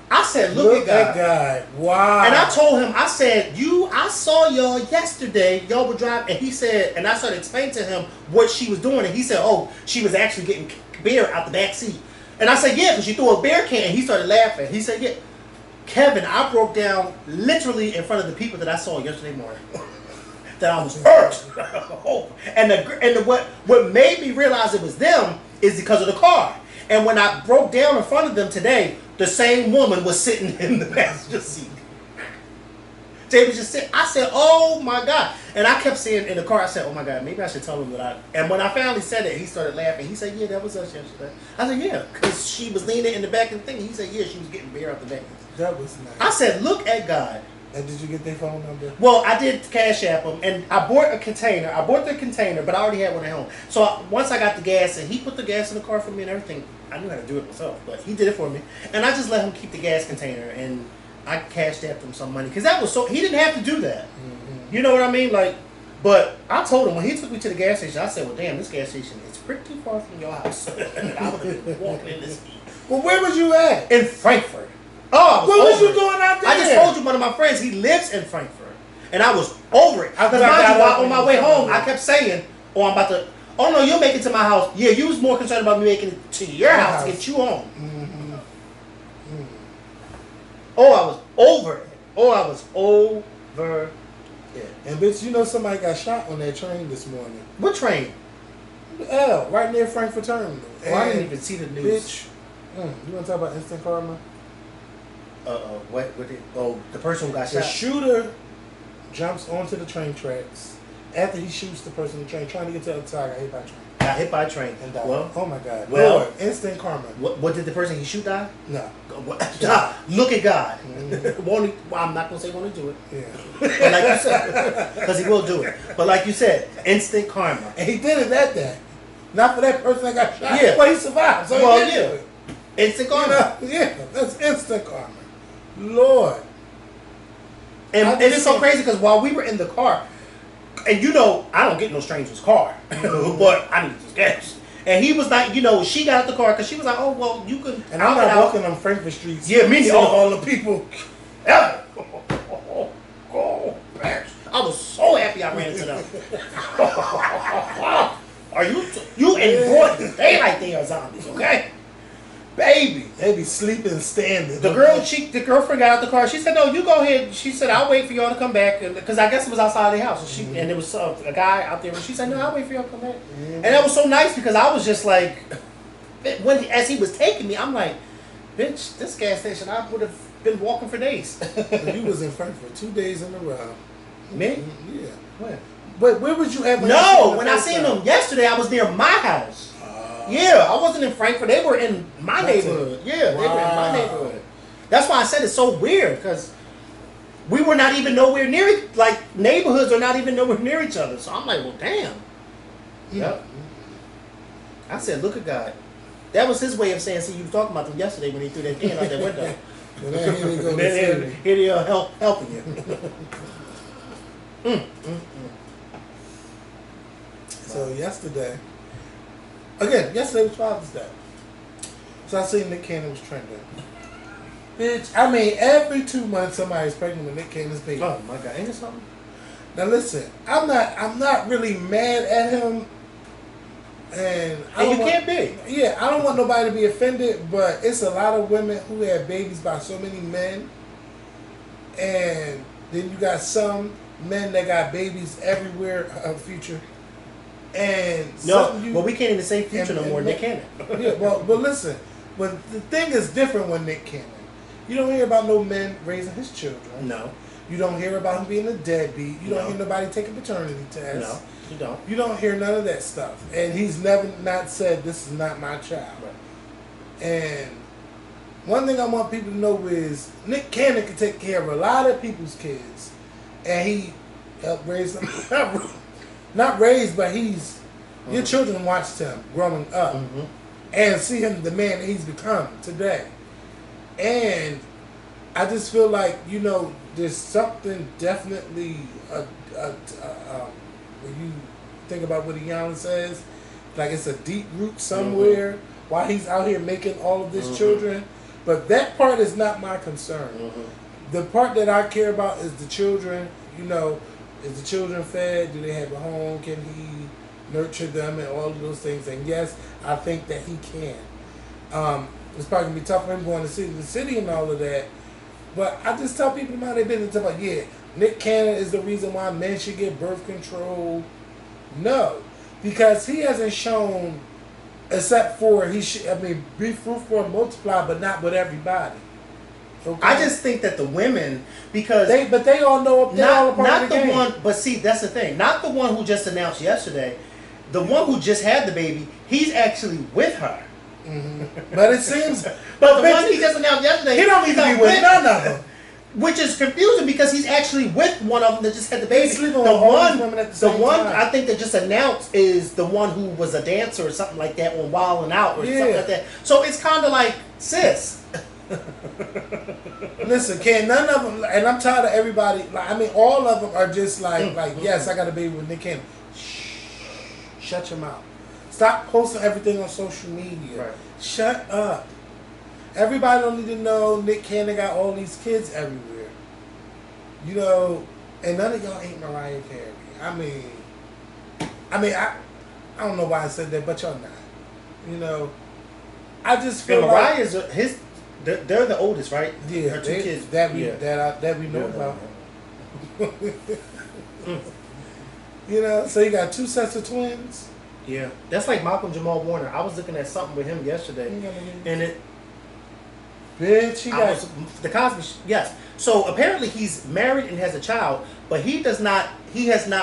I said, look at God. Wow. And I told him, I said, I saw y'all yesterday. Y'all were driving. And he said, and I started explaining to him what she was doing. And he said, oh, she was actually getting beer out the back seat. And I said, yeah, because she threw a beer can. And he started laughing. He said, yeah. Kevin, I broke down literally in front of the people that I saw yesterday morning. That I was hurt. And what made me realize it was them is because of the car. And when I broke down in front of them today, the same woman was sitting in the passenger seat. They was just sitting. I said, oh my God. And I kept saying in the car, I said, oh my God, maybe I should tell him that And when I finally said it, he started laughing. He said, yeah, that was us yesterday. I said, yeah, because she was leaning in the back of the thing. He said, yeah, she was getting beer out the back. That was nice. I said, look at God. And did you get their phone number? Well, I did Cash App them, and I bought a container. I bought the container, but I already had one at home. So once I got the gas, and he put the gas in the car for me and everything, I knew how to do it myself, but he did it for me. And I just let him keep the gas container, and I cashed out him some money. Because that was he didn't have to do that. Mm-hmm. You know what I mean? Like, but I told him, when he took me to the gas station, I said, well, damn, this gas station is pretty far from your house. And I was walking in this heat. Well, where was you at? In Frankfurt. Oh, what was you doing out there? I just told you one of my friends, he lives in Frankfurt. And I was over it. Because mind you, on my way home, I kept saying, oh, I'm about to, oh no, you'll make it to my house. Yeah, you was more concerned about me making it to your house to get you home. Mm-hmm. Mm-hmm. Oh, I was over it. I was over it. And bitch, you know somebody got shot on that train this morning. What train? L, right near Frankfurt Terminal. Oh, I didn't even see the news. Bitch, you want to talk about instant karma? The person who got shot. The shooter jumps onto the train tracks after he shoots the person on the train, trying to get to the other side, got hit by a train. And died. Well, oh my God. Well, Lord, instant karma. What did the person he shoot die? No. Look at God. Mm-hmm. I'm not going to say won't do it. Yeah. But like you said, because he will do it. But like you said, instant karma. And he did it that day. Not for that person that got shot. Yeah. Well, he survived. So well, he did do it. Instant karma. Yeah, that's instant karma. Lord. And it's so crazy because while we were in the car, and you know, I don't get no stranger's car, but I need this gas. And he was like, you know, she got out the car because she was like, oh, well, you can. And I'm not walking on Frankfurt streets. Yeah, me neither. All the people. Ever. I was so happy I ran into them. Are you in broad daylight? They are zombies, okay? Baby. They be sleeping standing. The girlfriend got out the car. She said, no, you go ahead. She said, I'll wait for y'all to come back. Because I guess it was outside their house. And, and there was a guy out there. And she said, no, I'll wait for y'all to come back. Mm-hmm. And that was so nice because I was just like, as he was taking me, I'm like, bitch, this gas station, I would have been walking for days. You was in Frankfurt 2 days in a row. Me? Yeah. When? But where was you at? When I seen them yesterday, I was near my house. Yeah, I wasn't in Frankfurt. They were in my neighborhood. Yeah, they were in my neighborhood. That's why I said it's so weird because we were not even nowhere near it. Like neighborhoods are not even nowhere near each other. So I'm like, well, damn. Yep. I said, look at God. That was his way of saying, see, you were talking about them yesterday when he threw that can out that window. Well, then here they go. And then here they are helping you. So yesterday was Father's Day. So I seen Nick Cannon was trending. Bitch, I mean, every 2 months somebody's pregnant with Nick Cannon's baby. Oh my God, ain't it something? Now listen, I'm not really mad at him, and you can't be. Yeah, I don't want nobody to be offended, but it's a lot of women who have babies by so many men, and then you got some men that got babies everywhere. Future, and well, we can't even say Future no more. Nick Cannon. Yeah, well, listen, but the thing is different when Nick Cannon. You don't hear about no men raising his children. No. You don't hear about him being a deadbeat. You don't hear nobody taking paternity tests. No, you don't. You don't hear none of that stuff. And he's never not said, this is not my child. Right. And one thing I want people to know is Nick Cannon can take care of a lot of people's kids. And he helped raise them. Not raised, but he's... Your children watched him growing up. Mm-hmm. And see him, the man that he's become today. And I just feel like, there's something definitely, when you think about what Iana says, like it's a deep root somewhere while he's out here making all of these children. But that part is not my concern. The part that I care about is the children, is the children fed? Do they have a home? Can he nurture them and all of those things? And yes, I think that he can. It's probably going to be tough for him going to the city and all of that. But I just tell people about their business about, Nick Cannon is the reason why men should get birth control. No. Because he hasn't shown, except for, be fruitful and multiply, but not with everybody. Okay? I just think that the women, because... But they all know, they're all a part of the game. One, but see, that's the thing. Not the one who just announced yesterday. The one who just had the baby, he's actually with her. Mm-hmm. But it seems, but the one he just announced yesterday, he don't need to be with none of them. Which is confusing because he's actually with one of them that just had the baby. He's sleeping with all these women at the same time. I think that just announced is the one who was a dancer or something like that on Wild and Out or something like that. So it's kind of like, sis. Listen, none of them, and I'm tired of everybody. All of them are just like, yes, I got a baby with Nick Cannon. Shut your mouth. Stop posting everything on social media. Right. Shut up. Everybody don't need to know Nick Cannon got all these kids everywhere. And none of y'all ain't Mariah Carey. I don't know why I said that, but y'all not. I just feel Mariah's they're the oldest, right? Yeah, her two kids that we know about. So you got two sets of twins. Yeah, that's like Malcolm Jamal Warner. I was looking at something with him yesterday, and it. Bitch, the Cosby. Yes. So apparently he's married and has a child, but he has not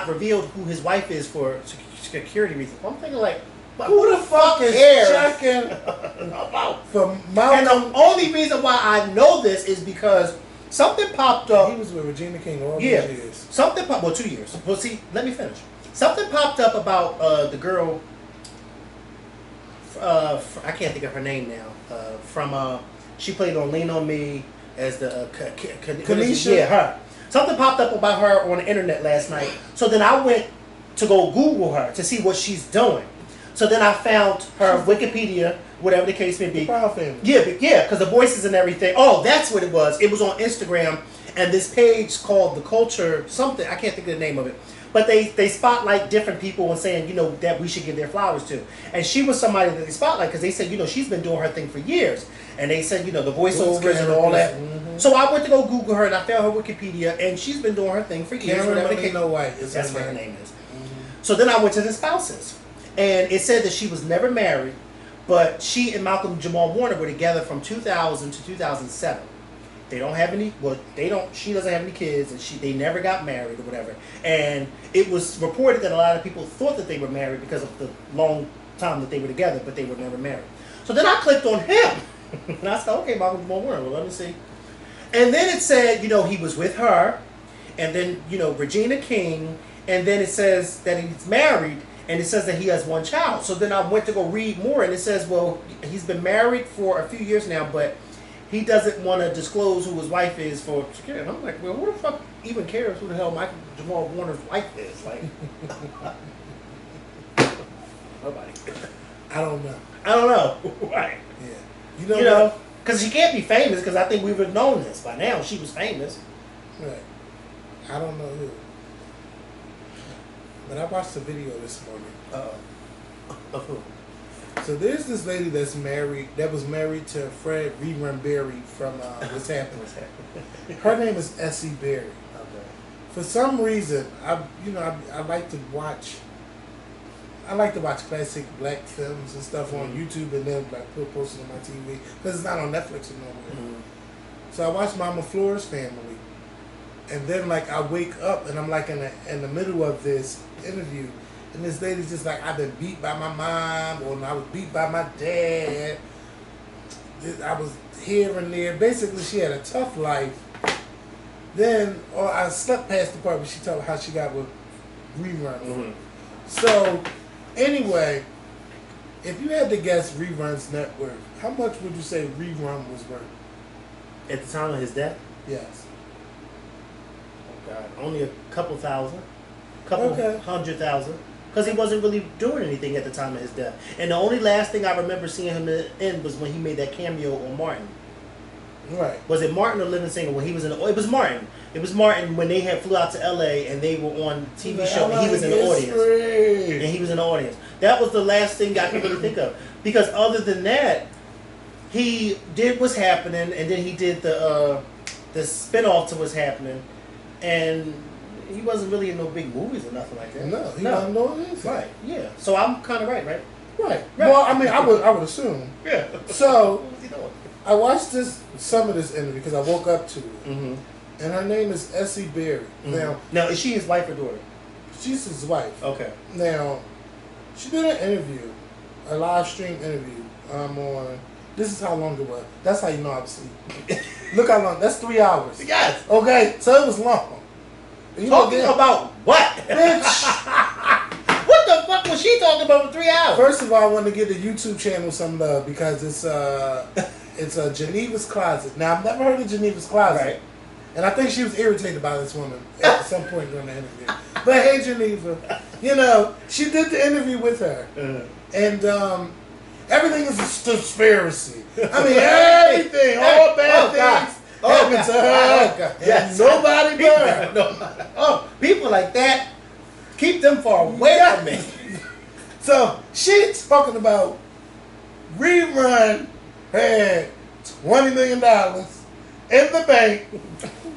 revealed who his wife is for security reasons. I'm thinking like, who the fuck is checking for Malcolm? And the only reason why I know this is because something popped up. He was with Regina King all these years. Something popped. Well, 2 years. Well, see, let me finish. Something popped up about the girl. I can't think of her name now. She played on Lean on Me as the Kanisha. Yeah, her. Something popped up about her on the internet last night. So then I went to go Google her to see what she's doing. So then I found her Wikipedia, whatever the case may be. The Proud Family. Yeah, because the voices and everything. Oh, that's what it was. It was on Instagram, and this page called The Culture something. I can't think of the name of it. But they spotlight different people and saying, that we should give their flowers to. And she was somebody that they spotlight because they said, she's been doing her thing for years. And they said, the voiceovers and all that. Mm-hmm. So I went to go Google her and I found her Wikipedia, and she's been doing her thing for years. That's what her name is. Mm-hmm. So then I went to the spouses. And it said that she was never married, but she and Malcolm Jamal Warner were together from 2000 to 2007. They don't have any. Well, she doesn't have any kids, and they never got married or whatever. And it was reported that a lot of people thought that they were married because of the long time that they were together, but they were never married. So then I clicked on him, and I said, "Okay, Malcolm Jamal Warner. Well, let me see." And then it said, he was with her, and then Regina King, and then it says that he's married. and it says that he has one child. So then I went to go read more, and it says, well, he's been married for a few years now, but he doesn't want to disclose who his wife is for security. And I'm like, well, who the fuck even cares who the hell Michael Jamal Warner's wife is? Like, nobody. I don't know. I don't know. Right. Yeah. You know, because she can't be famous, because I think we would have known this by now. She was famous. Right. I don't know who. But I watched the video this morning. Of who? So there's this lady that was married to Fred Rerun Berry from What's Happening. What's happening? Her name is Essie Berry. Okay. For some reason, I like to watch. I like to watch classic black films and stuff on YouTube, and then like post it on my TV because it's not on Netflix anymore. Mm-hmm. So I watch Mama Flora's Family, and then like I wake up and I'm like in the middle of this interview, and this lady's just like, I've been beat by my mom, or I was beat by my dad. I was here and there. Basically, she had a tough life. Then, I slept past the part where she told how she got with Rerun. Mm-hmm. So, anyway, if you had to guess Rerun's net worth, how much would you say Rerun was worth? At the time of his death? Yes. Oh, God. Only a couple thousand. Couple Okay. 100,000. Because he wasn't really doing anything at the time of his death. And the only last thing I remember seeing him in was when he made that cameo on Martin. Right. Was it Martin or Living Single? When he was in it was Martin. It was Martin when they flew out to LA and they were on TV show and he was in the audience. Free. And he was in the audience. That was the last thing I could really think of. Because other than that, he did What's Happening, and then he did the spinoff to What's Happening, and he wasn't really in no big movies or nothing like that. No, he wasn't doing anything. Right. Yeah. So I'm kind of right. Right. Well, I mean, I would assume. Yeah. So What was he doing? I watched some of this interview because I woke up to it, Mm-hmm. and her name is Essie Berry. Mm-hmm. Now, is she his wife or daughter? She's his wife. Okay. Now, she did an interview, a live stream interview. On this is how long it was. That's how you know I was asleep. Look how long. That's 3 hours. Yes. Okay, so it was long. You Talking about what? Bitch. What the fuck was she talking about for 3 hours? First of all, I want to give the YouTube channel some love because it's a Geneva's Closet. Now, I've never heard of Geneva's Closet. Right. And I think she was irritated by this woman at some point during the interview. But hey, Geneva, she did the interview with her. And everything is a conspiracy. I mean, everything, all bad things happened to her. Yes. Nobody but her. Oh, people like that, keep them far away from me. So she's talking about Rerun had $20 million in the bank.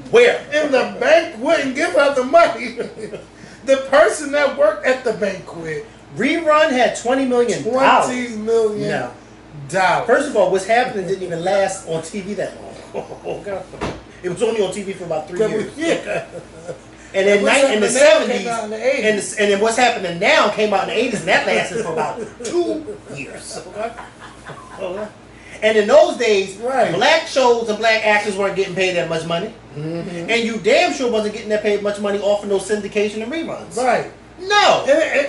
Where? And the bank wouldn't give her the money. The person that worked at the bank quit. Rerun had $20 million. $20 million. No. First of all, What's Happening didn't even last on TV that long. Oh, God. It was only on TV for about 3 years. Yeah. And then in the 70s, in the 80s. and then What's Happening Now came out in the 80s, and that lasted for about 2 years. Okay. And in those days, black shows and black actors weren't getting paid that much money. Mm-hmm. And you damn sure wasn't getting that paid much money off of those syndication and reruns. Right. No.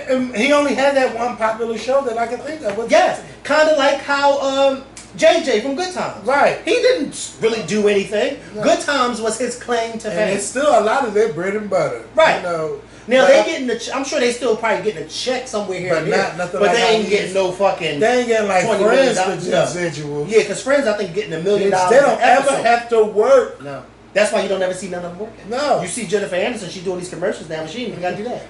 And he only had that one popular show that I can think of. Yes. Kind of like how JJ from Good Times. Right. He didn't really do anything. No. Good Times was his claim to fame. And it's still a lot of their bread and butter. Right. Now they getting I'm sure they still probably getting a check somewhere here and there, but like they ain't getting no fucking. They ain't getting like Friends residuals. Yeah, because Friends I think getting $1 million. They don't ever have to work. No, that's why you don't ever see none of them working. No, you see Jennifer Aniston, she's doing these commercials now, but she ain't even got to do that.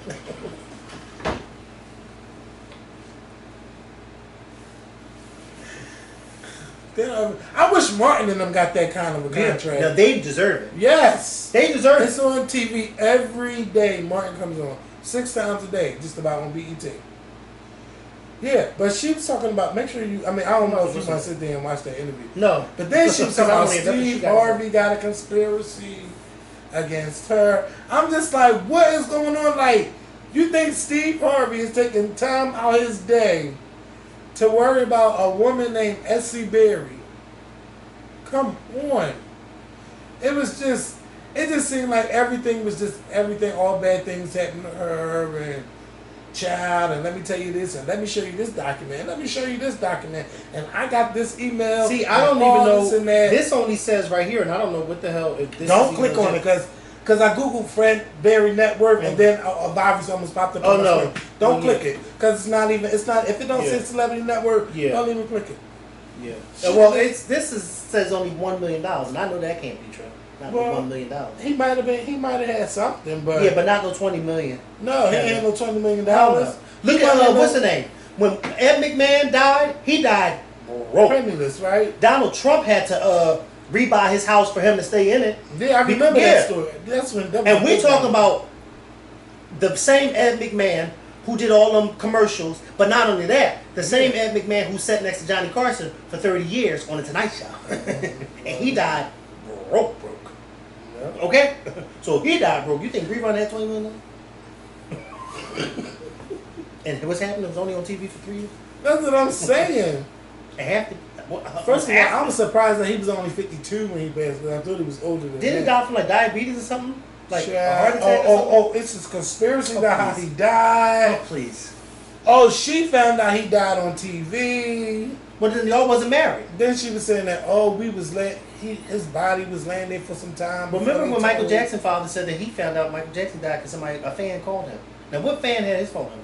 I wish Martin and them got that kind of a contract. Now they deserve it. Yes, they deserve it. It's on TV every day. Martin comes on 6 times a day, just about on BET. Yeah, but she was talking about. Make sure you. I mean, I don't know if you want to sit there and watch that interview. No, but then she was talking about Steve Harvey got a conspiracy against her. I'm just like, what is going on? Like, you think Steve Harvey is taking time out his day to worry about a woman named Essie Berry? Come on. It just seemed like everything, all bad things happened to her, and child, and let me tell you this, and let me show you this document, and let me show you this document, and I got this email. See, I don't even know. This only says right here, and I don't know what the hell. If this don't click on it because I googled Fred Berry Network, and then a virus almost popped up. On my screen. Don't click it because it's not even. It's not if it don't say Celebrity Network. Don't even click it. Yeah. Well, says only $1 million, and I know that can't be true. Not $1 million. He might have been. He might have had something, but yeah, but not no $20 million. No, he ain't no $20 million. Look at what's the name? When Ed McMahon died, he died broke. Penniless, right? Donald Trump had to rebuy his house for him to stay in it. Yeah, I remember that story. That's when. And we're talking about the same Ed McMahon who did all them commercials, but not only that, the same Ed McMahon who sat next to Johnny Carson for 30 years on the Tonight Show, and he died broke. Yeah. Okay, so he died broke. You think Rerun had $20 million? And what's happened? It was only on TV for 3 years. That's what I'm saying. First of all, I was surprised that he was only 52 when he passed, because I thought he was older than that. Didn't he die from like diabetes or something? Like a heart attack or something? Oh, it's a conspiracy about how he died. Oh, please. Oh, she found out he died on TV. But then y'all wasn't married. Then she was saying that, his body was laying there for some time. But remember when Michael Jackson's father said that he found out Michael Jackson died because a fan called him. Now, what fan had his phone number?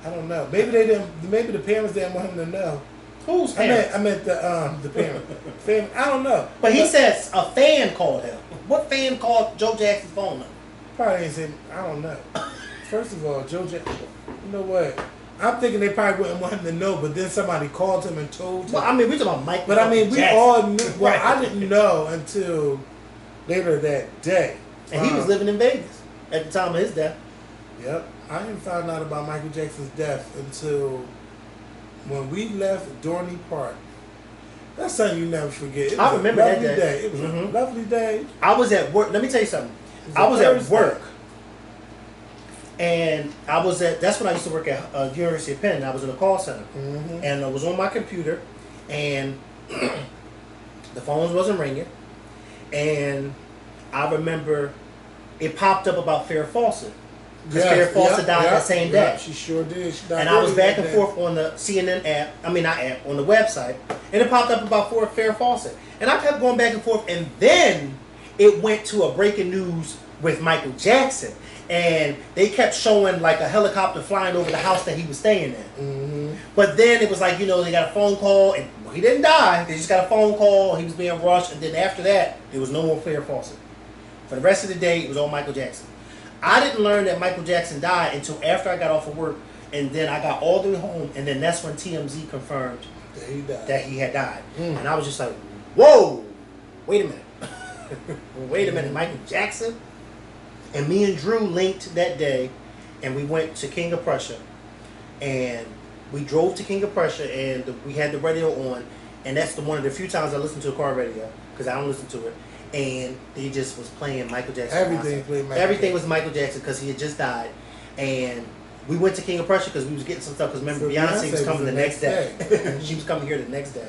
I don't know. Maybe they didn't. Maybe the parents didn't want him to know. Whose parents? I meant the parent. I don't know. But he says a fan called him. What fan called Joe Jackson's phone number? Probably ain't said. I don't know. First of all, Joe Jackson. You know what? I'm thinking they probably wouldn't want him to know, but then somebody called him and told him. Well, I mean, we're talking about Michael. But I mean, we Jackson. all knew. Well, I didn't know until later that day. And he was living in Vegas at the time of his death. Yep. I didn't find out about Michael Jackson's death until when we left Dorney Park. That's something you never forget. It was I remember that day. It was a lovely day. I was at work. Let me tell you something. I was at work. And that's when I used to work at University of Penn. I was in a call center. Mm-hmm. And I was on my computer. And the phones wasn't ringing. And I remember it popped up about Farrah Fawcett. Because Farrah Fawcett died that same day. She sure did. She died and I was back and forth on the CNN app. I mean, not app, on the website. And it popped up about Farrah Fawcett. And I kept going back and forth. And then it went to a breaking news with Michael Jackson. And they kept showing like a helicopter flying over the house that he was staying in. Mm-hmm. But then it was like, they got a phone call. And he didn't die. They just got a phone call. He was being rushed. And then after that, there was no more Farrah Fawcett. For the rest of the day, it was all Michael Jackson. I didn't learn that Michael Jackson died until after I got off of work, and then I got all the way home, and then that's when TMZ confirmed that he had died. And I was just like, whoa, wait a minute. Wait a minute, Michael Jackson? And me and Drew linked that day, and we went to King of Prussia, and we drove to King of Prussia, and we had the radio on, and that's one of the few times I listened to a car radio, because I don't listen to it. And they just was playing Michael Jackson. Everything was Michael Jackson because he had just died. And we went to King of Prussia because we was getting some stuff. Because remember, Beyonce was coming the next day. She was coming here the next day.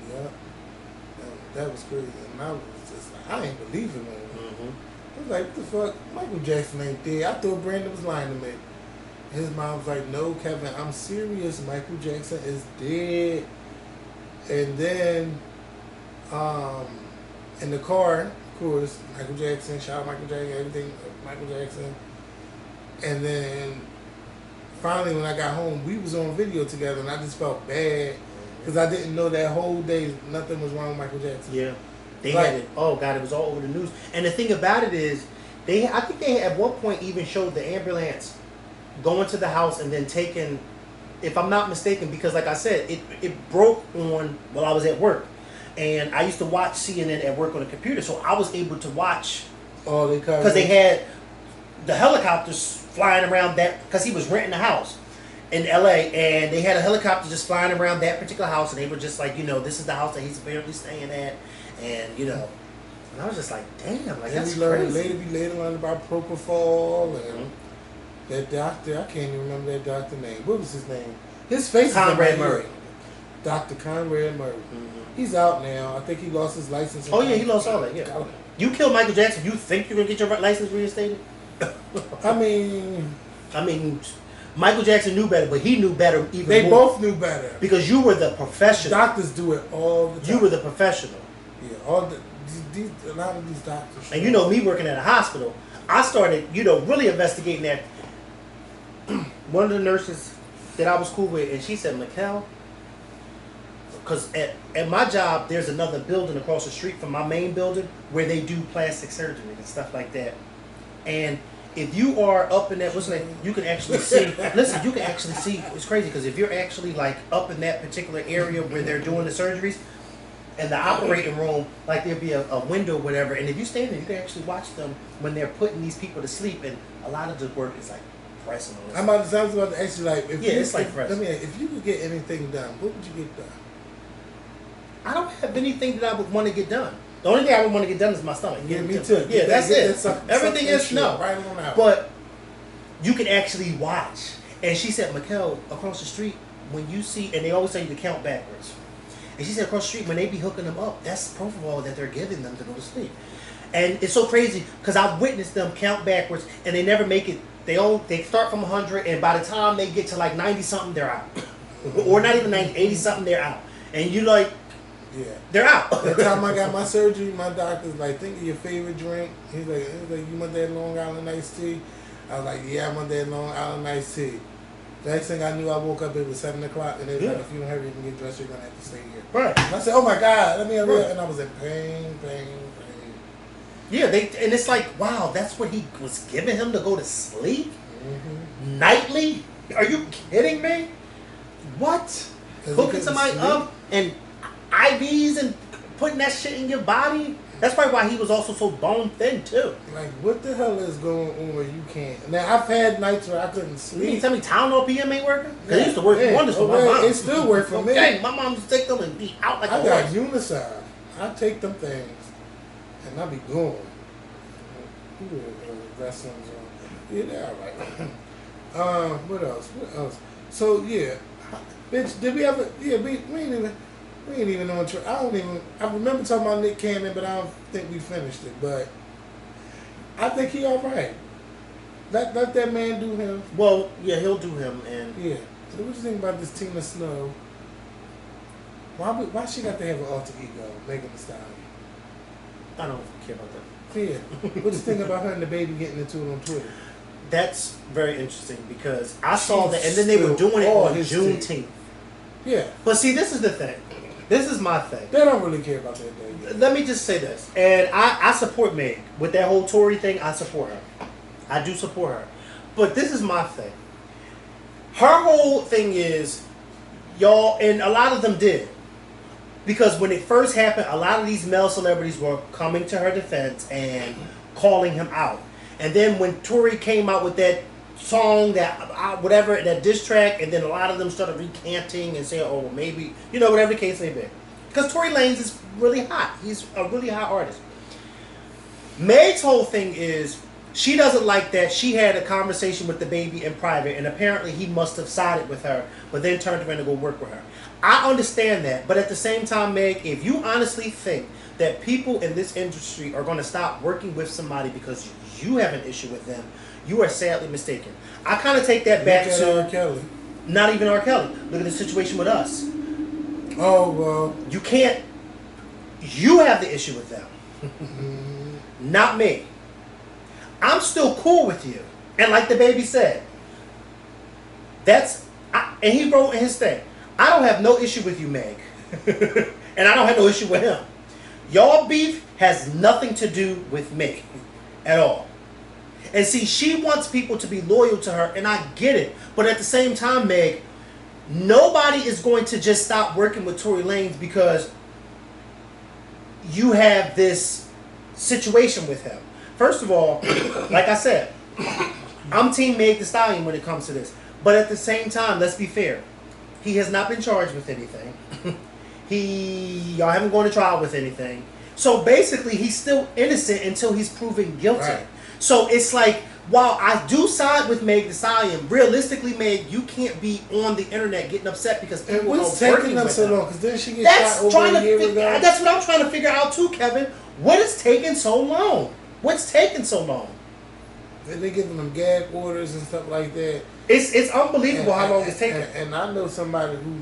Yeah, that was crazy. And I was just like, I ain't believing it. I was like, what the fuck? Michael Jackson ain't dead. I thought Brandon was lying to me. His mom was like, no, Kevin, I'm serious. Michael Jackson is dead. And then, in the car, of course, Michael Jackson, shout out Michael Jackson, everything, Michael Jackson. And then, finally, when I got home, we was on video together, and I just felt bad, because I didn't know that whole day nothing was wrong with Michael Jackson. Yeah. They had it. Oh, God, it was all over the news. And the thing about it is, I think they at one point even showed the ambulance going to the house and then taking, if I'm not mistaken, because like I said, it broke while I was at work. And I used to watch CNN at work on the computer, so I was able to watch. Oh, they covered. Because they had the helicopters flying around because he was renting a house in L.A., and they had a helicopter just flying around that particular house, and they were just like, this is the house that he's apparently staying at, and, and I was just like, damn, like, that's crazy. We later learned about propofol, and that doctor, I can't even remember that doctor's name. What was his name? His face Conrad Murray. Dr. Conrad Murray. He's out now. I think he lost his license. Oh, yeah, he lost all that, yeah. You killed Michael Jackson, you think you're going to get your license reinstated? I mean, Michael Jackson knew better, but he knew better even They more. both knew better. Because you were the professional. Doctors do it all the time. You were the professional. Yeah, a lot of these doctors. And you know, me working at a hospital, I started, really investigating that. One of the nurses that I was cool with, and she said, Mikael, because at my job, there's another building across the street from my main building where they do plastic surgery and stuff like that. And if you are up in that, you can actually see. Listen, you can actually see. It's crazy because if you're actually like up in that particular area where they're doing the surgeries, and the operating room, like there'll be a window, whatever. And if you stand there, you can actually watch them when they're putting these people to sleep. And a lot of the work is like pressing on. I was about to ask you, like, it's like pressing. If you could get anything done, what would you get done? I don't have anything that I would want to get done. The only thing I would want to get done is my stomach. Yeah, me too. Yeah, that's it. Everything is no. Right on out. But you can actually watch. And she said, Mikael, across the street, when you see, and they always tell you to count backwards. And she said, across the street, when they be hooking them up, that's proof of all that they're giving them to go to sleep. And it's so crazy because I've witnessed them count backwards, and they never make it. They start from 100, and by the time they get to like 90 something, they're out. Or not even 90, 80 something, they're out. And you like. Yeah, they're out. That time I got my surgery, my doctor's like, think of your favorite drink. He's like, you want that Long Island iced tea? I was like, yeah, I want that Long Island iced tea. The next thing I knew, I woke up, it was 7 o'clock, and they was like, if you don't hurry and get dressed, you're going to have to stay here. Right. And I said, oh my God, let me hurry up. And I was in pain. Yeah, and it's like, wow, that's what he was giving him to go to sleep? Mm-hmm. Nightly? Are you kidding me? What? Hooking somebody up and IVs and putting that shit in your body? That's probably why he was also so bone thin too. Like, what the hell is going on where you can't? Now, I've had nights where I couldn't sleep. You mean tell me Tylenol PM ain't working? Because it used to work wonders for my mom. It still works for me. Okay, my mom used to take them and be out like I a got horse. Unicide. I take them things and I be going. Wrestling's on. Yeah, they're all right. What else? So, yeah. Bitch, did we ever... Yeah, we ain't even on track. I remember talking about Nick Cannon, but I don't think we finished it. But I think he all right. Let that man do him. Well, yeah, he'll do him. And yeah. So what you think about this Tina Snow? Why she got to have an alter ego, Megan Thee Stallion? I don't care about that. Yeah. What you think about her and the baby getting into it on Twitter? That's very interesting because I saw that, and then they were doing it on Juneteenth. Yeah. But see, this is the thing. This is my thing. They don't really care about that day. Let me just say this. And I support Meg. With that whole Tory thing, I support her. I do support her. But this is my thing. Her whole thing is, y'all, and a lot of them did. Because when it first happened, a lot of these male celebrities were coming to her defense and calling him out. And then when Tory came out with that song, that diss track, and then a lot of them started recanting and saying, oh, well, maybe, whatever the case may be. Because Tory Lanez is really hot. He's a really hot artist. Meg's whole thing is, she doesn't like that she had a conversation with the baby in private, and apparently he must have sided with her, but then turned around to go work with her. I understand that, but at the same time, Meg, if you honestly think that people in this industry are going to stop working with somebody because you have an issue with them, you are sadly mistaken. I kind of take that back to R. Kelly. Not even R. Kelly. Look at the situation with us. Oh, well. You can't. You have the issue with them. Not me. I'm still cool with you. And like the baby said, and he wrote in his thing, I don't have no issue with you, Meg. And I don't have no issue with him. Y'all beef has nothing to do with me at all. And see, she wants people to be loyal to her, and I get it. But at the same time, Meg, nobody is going to just stop working with Tory Lanez because you have this situation with him. First of all, like I said, I'm Team Meg Thee Stallion when it comes to this. But at the same time, let's be fair. He has not been charged with anything. Y'all haven't gone to trial with anything. So basically, he's still innocent until he's proven guilty. Right. So it's like, while I do side with Meg Thee Stallion, realistically, Meg, you can't be on the internet getting upset because people are working with so them. long? Because then she gets shot over a year ago. That's what I'm trying to figure out too, Kevin. What is taking so long? What's taking so long? They're giving them gag orders and stuff like that. It's unbelievable how long it's taken. And I know somebody who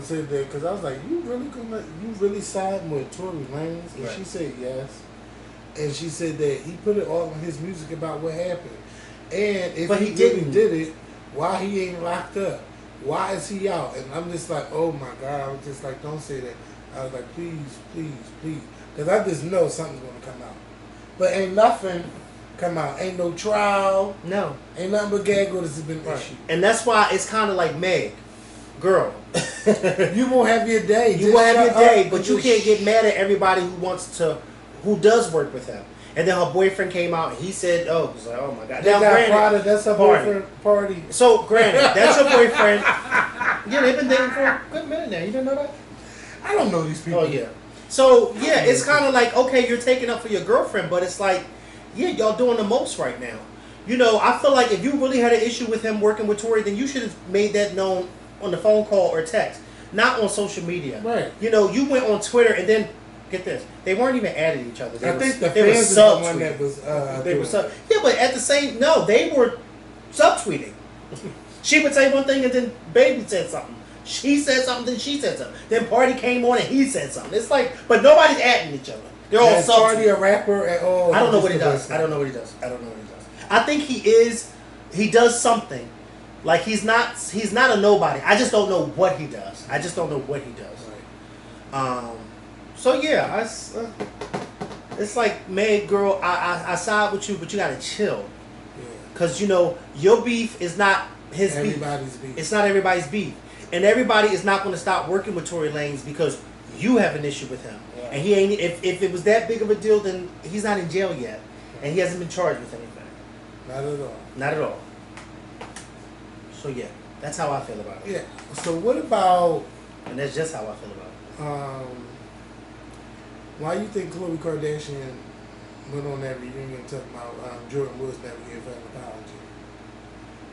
said that because I was like, you really siding with Tory Lanez? And Right. she said yes. And she said that he put it all in his music about what happened. And if But he he really didn't. did it, why he ain't locked up? Why is he out? And I'm just like, oh my God. I was just like, don't say that. I was like, please, please, please. Because I just know something's going to come out. But ain't nothing come out. Ain't no trial. No. Ain't nothing but gag orders has been issued. And that's why it's kind of like Meg. Girl. You won't have your day. You will have your day, but you can't get mad at everybody who does work with him. And then her boyfriend came out and he said, oh, he's like, oh my God. They Now, got granted, Prada, that's her boyfriend party. So, granted, that's your boyfriend. Yeah, they've been dating for a good minute now. You didn't know that? I don't know these people. Oh, yeah. So, yeah, it's kind of like, okay, you're taking up for your girlfriend, but it's like, yeah, y'all doing the most right now. You know, I feel like if you really had an issue with him working with Tory, then you should have made that known on the phone call or text, not on social media. Right. You know, you went on Twitter and then, get this, they weren't even adding each other. I think the fans is the one that was they were sub. Yeah, but at the same, no, they were subtweeting. She would say one thing and then Baby said something. She said something, then she said something. Then Party came on and he said something. It's like, but nobody's adding each other. They're all subtweeting. Party a rapper at all. I don't know what he does. I don't know what he does. I think he does something. Like he's not a nobody. I just don't know what he does. So yeah, it's like, Meg, girl, I side with you, but you gotta chill. Cause you know your beef is not his Everybody's beef. It's not everybody's beef, and everybody is not going to stop working with Tory Lanez because you have an issue with him. Yeah. And he ain't. If it was that big of a deal, then he's not in jail yet, and he hasn't been charged with anything. Not at all. Not at all. So yeah, that's how I feel about it. Yeah. So what about? And that's just how I feel about it. Why you think Khloe Kardashian went on that reunion talking about Jordan Woods never gave her an apology?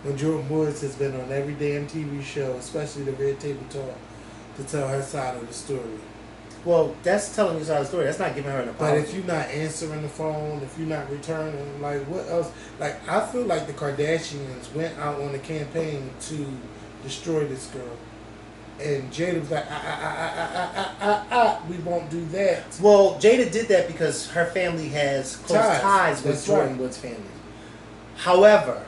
When Jordan Woods has been on every damn TV show, especially the Red Table Talk, to tell her side of the story. Well, that's telling your side of the story. That's not giving her an apology. But if you're not answering the phone, if you're not returning, like what else? Like I feel like the Kardashians went out on a campaign to destroy this girl. And Jada was like, we won't do that. Well, Jada did that because her family has close ties with That's Jordan right. Woods' family. However,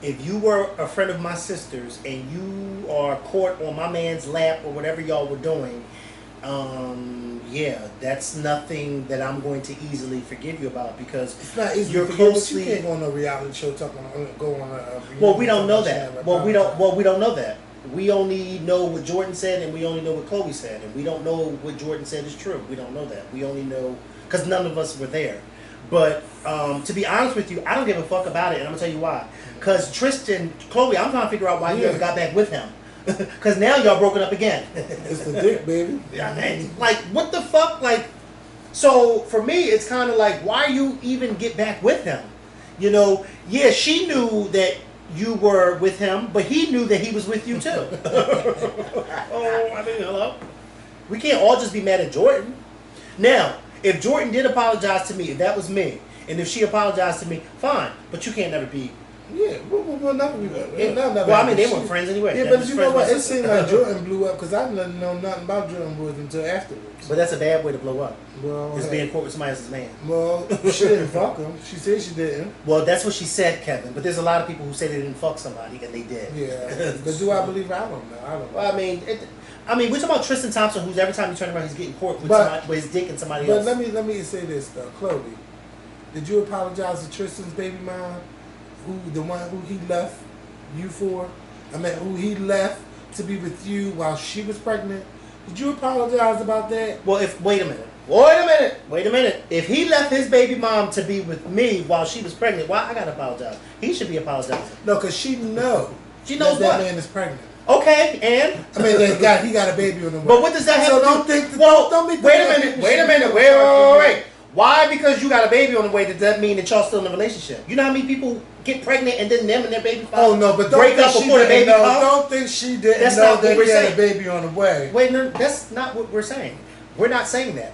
if you were a friend of my sister's and you are caught on my man's lap or whatever y'all were doing, yeah, that's nothing that I'm going to easily forgive you about because it's not easy. You're closely. You can't go on a reality show go on a well, we don't know that. Well, we don't know that. We only know what Jordan said, and we only know what Khloe said, and we don't know what Jordan said is true. We don't know that. We only know because none of us were there. But to be honest with you, I don't give a fuck about it, and I'm gonna tell you why. Because Khloe, I'm trying to figure out why you ever got back with him. Because now y'all broken up again. It's the dick, baby. Yeah, man. Like, what the fuck? Like, so for me, it's kind of like, why you even get back with him? You know, yeah, she knew that you were with him, but he knew that he was with you too. Oh, I mean, hello? We can't all just be mad at Jordan. Now, if Jordan did apologize to me, if that was me, and if she apologized to me, fine. But you can't never be. Yeah, we'll never be. Well, I mean, they were friends anyway. Yeah, but you know what? It seemed like Jordan blew up because I didn't know nothing about Jordan Woods until afterwards. But that's a bad way to blow up. Well, it's being caught with somebody else's man. Well, she didn't fuck him. She said she didn't. Well, that's what she said, Kevin. But there's a lot of people who say they didn't fuck somebody, and they did. Yeah. But do I believe her? I don't know. Well, I mean, we're talking about Tristan Thompson, who's every time you turn around, he's getting caught with his dick and somebody else. But let me say this though, Chloe. Did you apologize to Tristan's baby mom? The one who he left you for? I mean, who he left to be with you while she was pregnant? Did you apologize about that? Well, wait a minute. If he left his baby mom to be with me while she was pregnant, why I gotta apologize? He should be apologizing. No, because she knows that man is pregnant. Okay, and I mean, he got a baby on the way. But what does that have to do? Don't be wait a minute. Wait. Why? Because you got a baby on the way, does that mean that y'all still in a relationship? You know how many people get pregnant and then them and their baby father break up before the baby comes? Don't think she didn't know that he had a baby on the way. Wait, no, that's not what we're saying. We're not saying that.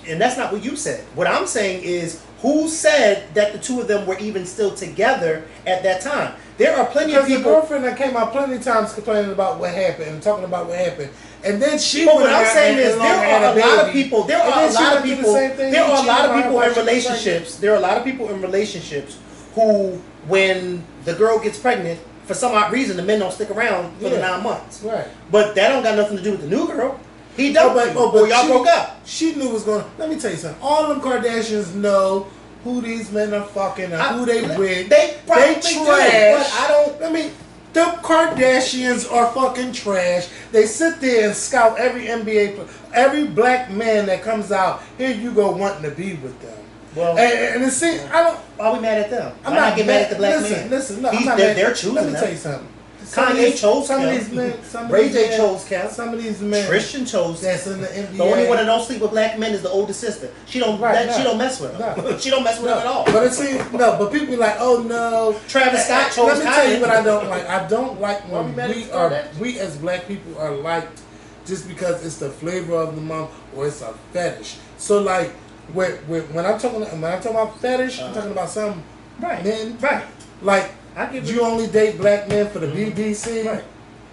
And that's not what you said. What I'm saying is, Who said that the two of them were even still together at that time? There are plenty of Because people. the girlfriend that came out plenty of times complaining about what happened and talking about what happened. And then she But went what I'm out saying and is along there had are a lot of baby. people. There And are a then she lot of went through the people. same thing. There are a She lot of cheated on people her in while she was relationships. There are a lot of people in relationships who, when the girl gets pregnant, for some odd reason, the men don't stick around for the 9 months. Right. But that don't got nothing to do with the new girl. He don't. but or y'all she, broke up. She knew was going. Let me tell you something. All them Kardashians know who these men are fucking and who they with. They probably trash. do, but I don't. I mean, the Kardashians are fucking trash. They sit there and scout every NBA, every black man that comes out. Here you go wanting to be with them. Well, and it's see, I don't. Why are we mad at them? I'm Why not getting mad at the black listen, man. Listen, no, I'm He's- not they're, mad. they're choosing Let me them. tell you something. Kanye chose some of Kim. these men. Some of Ray these J men, chose Kim. Some of these men. Christian chose. That's in the NBA. The only one that don't sleep with black men is the older sister. She don't. She don't mess with them. No. She don't mess with them at all. But but people be like, oh no. Travis Scott chose. Let me tell you Kanye. what I don't like. I don't like Why we when mad at we as black people are liked just because it's the flavor of the month or it's a fetish. So like when I'm talking about fetish, I'm talking about some men. Right. Like I give you only date black men for the BBC. Right.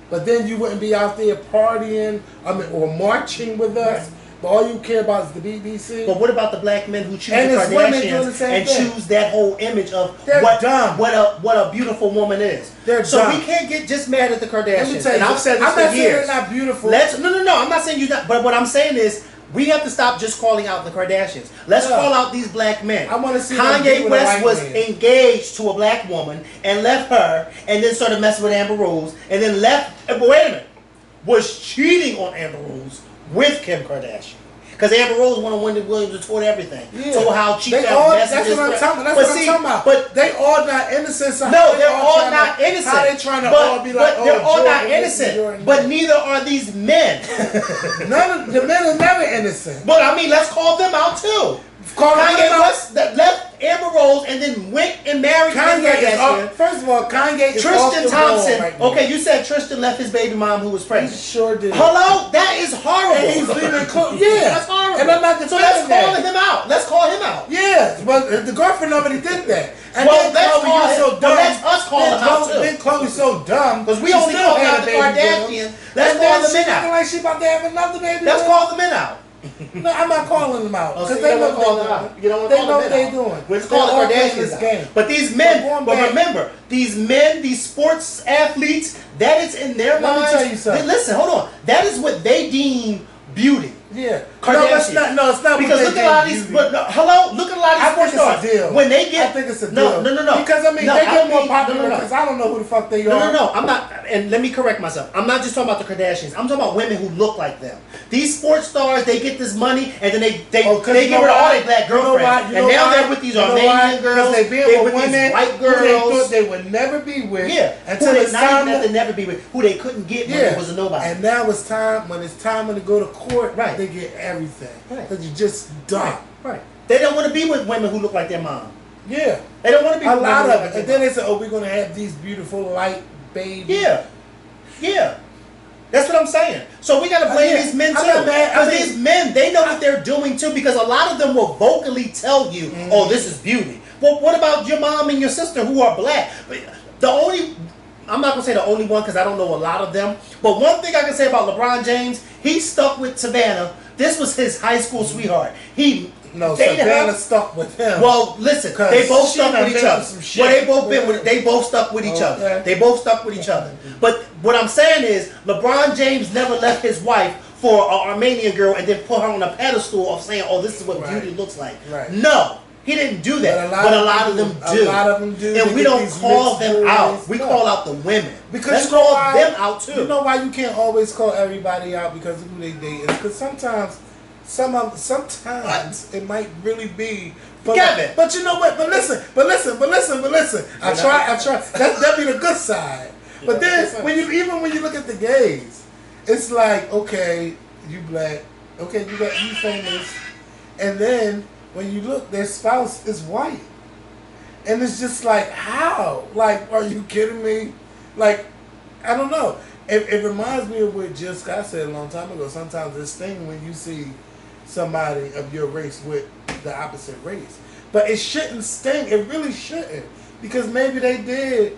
But then you wouldn't be out there partying, or marching with us. Right. But all you care about is the BBC. But what about the black men who choose the And it's women doing the Kardashians same and thing. choose that whole image of They're dumb. what a beautiful woman is? They're so dumb. we can't get just mad at the Kardashians. Let me tell you, and I've said this I'm for not saying years. they're not beautiful. No. I'm not saying you're not. But what I'm saying is, we have to stop just calling out the Kardashians. Let's call out these black men. I want to see them be Kanye with a West white was man. engaged to a black woman and left her, and then started messing with Amber Rose, and then left. But wait a minute, was cheating on Amber Rose with Kim Kardashian. Because Amber Rose won on Wendy Williams and toward everything. Yeah. So how cheap They that all, message that's is. what I'm talking about. But That's what see, I'm talking about. But they all not innocent. So no, they're all not innocent. How they trying to but, all be like, but they're all not Jordan, innocent. Jordan. But neither are these men. None of the men are never innocent. But I mean, let's call them out too. Kanye West that left Amber Rose and then went and married Kanye is Kardashian. first of all, Kanye is off Tristan the Thompson. wall right now. Okay, you said Tristan left his baby mom who was He pregnant. sure did. Hello, that is horrible. And he's leaving yeah, that's horrible. And I'm not so let's defending call that. him out. Let's call him out. Yeah, but the girlfriend already did that. And Well, then let's Chloe, call you're him- so well, dumb. let's us call Then him out, Chloe- too. Then Chloe's so dumb Because we she only still called had out a the baby with him. Kardashians. Let's And call then the she men acting out. like she about to have another baby. Let's with call the men out. him. No, I'm not calling them out Oh, because so they you know don't call what them they're out. doing. You don't They call know the what men they're out. doing. Let's They're call the all playing Kardashians this out. game. But these men, going but back- remember, these men, these sports athletes, that is in their Let me minds. tell you something. Listen, hold on. That is what they deem beauty. Yeah. Kardashians. No, it's not. No, it's not. Because what look they at a lot of think these. beauty. But no, hello, look at a lot of I these think sports it's a stars. deal. When they get, I think it's a no, deal. no. Because I mean, No, they get more mean- popular no. because I don't know who the fuck they No, are. I'm not. And let me correct myself. I'm not just talking about the Kardashians. I'm talking about women who look like them. These sports stars, they get this money and then they Oh, 'cause they you get know rid of all why? their black You know girlfriends. why? You know And now why? they're with these You know why? Armenian girls. Because they've been They're with with these women white who they girls. thought they would never be with. Yeah, Until who they it's not time even that they to, never be with, who they couldn't get when it was a nobody. And now it's time when to go to court. Right. They get everything. Right. Because you're just dumb. Right. They don't want to be with women who look like their mom. Yeah. They don't want to be A with lot women who of look it. like And their then they say, oh, we're going to have these beautiful light babies. mom. Yeah. That's what I'm saying. So we got to blame Yeah. these men too. I'm not mad. I Because mean- these men, they know what they're doing too. Because a lot of them will vocally tell you, "Oh, this is beauty." Well, what about your mom and your sister who are black? I'm not gonna say the only one because I don't know a lot of them. But one thing I can say about LeBron James, he stuck with Savannah. This was his high school sweetheart. He No, dated Savannah her. stuck with him. Well, listen, 'Cause they both she stuck done with each been other. through some Well, shit. they both been with. They both stuck with each other. Okay. They both stuck with each other. But what I'm saying is, LeBron James never left his wife for an Armenian girl and then put her on a pedestal of saying, "Oh, this is what Right. beauty looks like." Right. No, he didn't do that. But a lot of them do. A lot of them do. And They we get don't these call mixed them boys. out. We No. call out the women. Because let's you know call why? them out too. You know why you can't always call everybody out because of who they date? It's because sometimes it might really be. But Kevin. But you know what? But listen. I try. That'd be the good side. But then when you look at the gays, it's like, okay, you black, okay, you famous, and then when you look, their spouse is white, and it's just like, how? Like, are you kidding me? Like, I don't know. It reminds me of what Jill Scott said a long time ago. Sometimes this thing when you see somebody of your race with the opposite race, But it shouldn't sting. It really shouldn't. Because maybe they did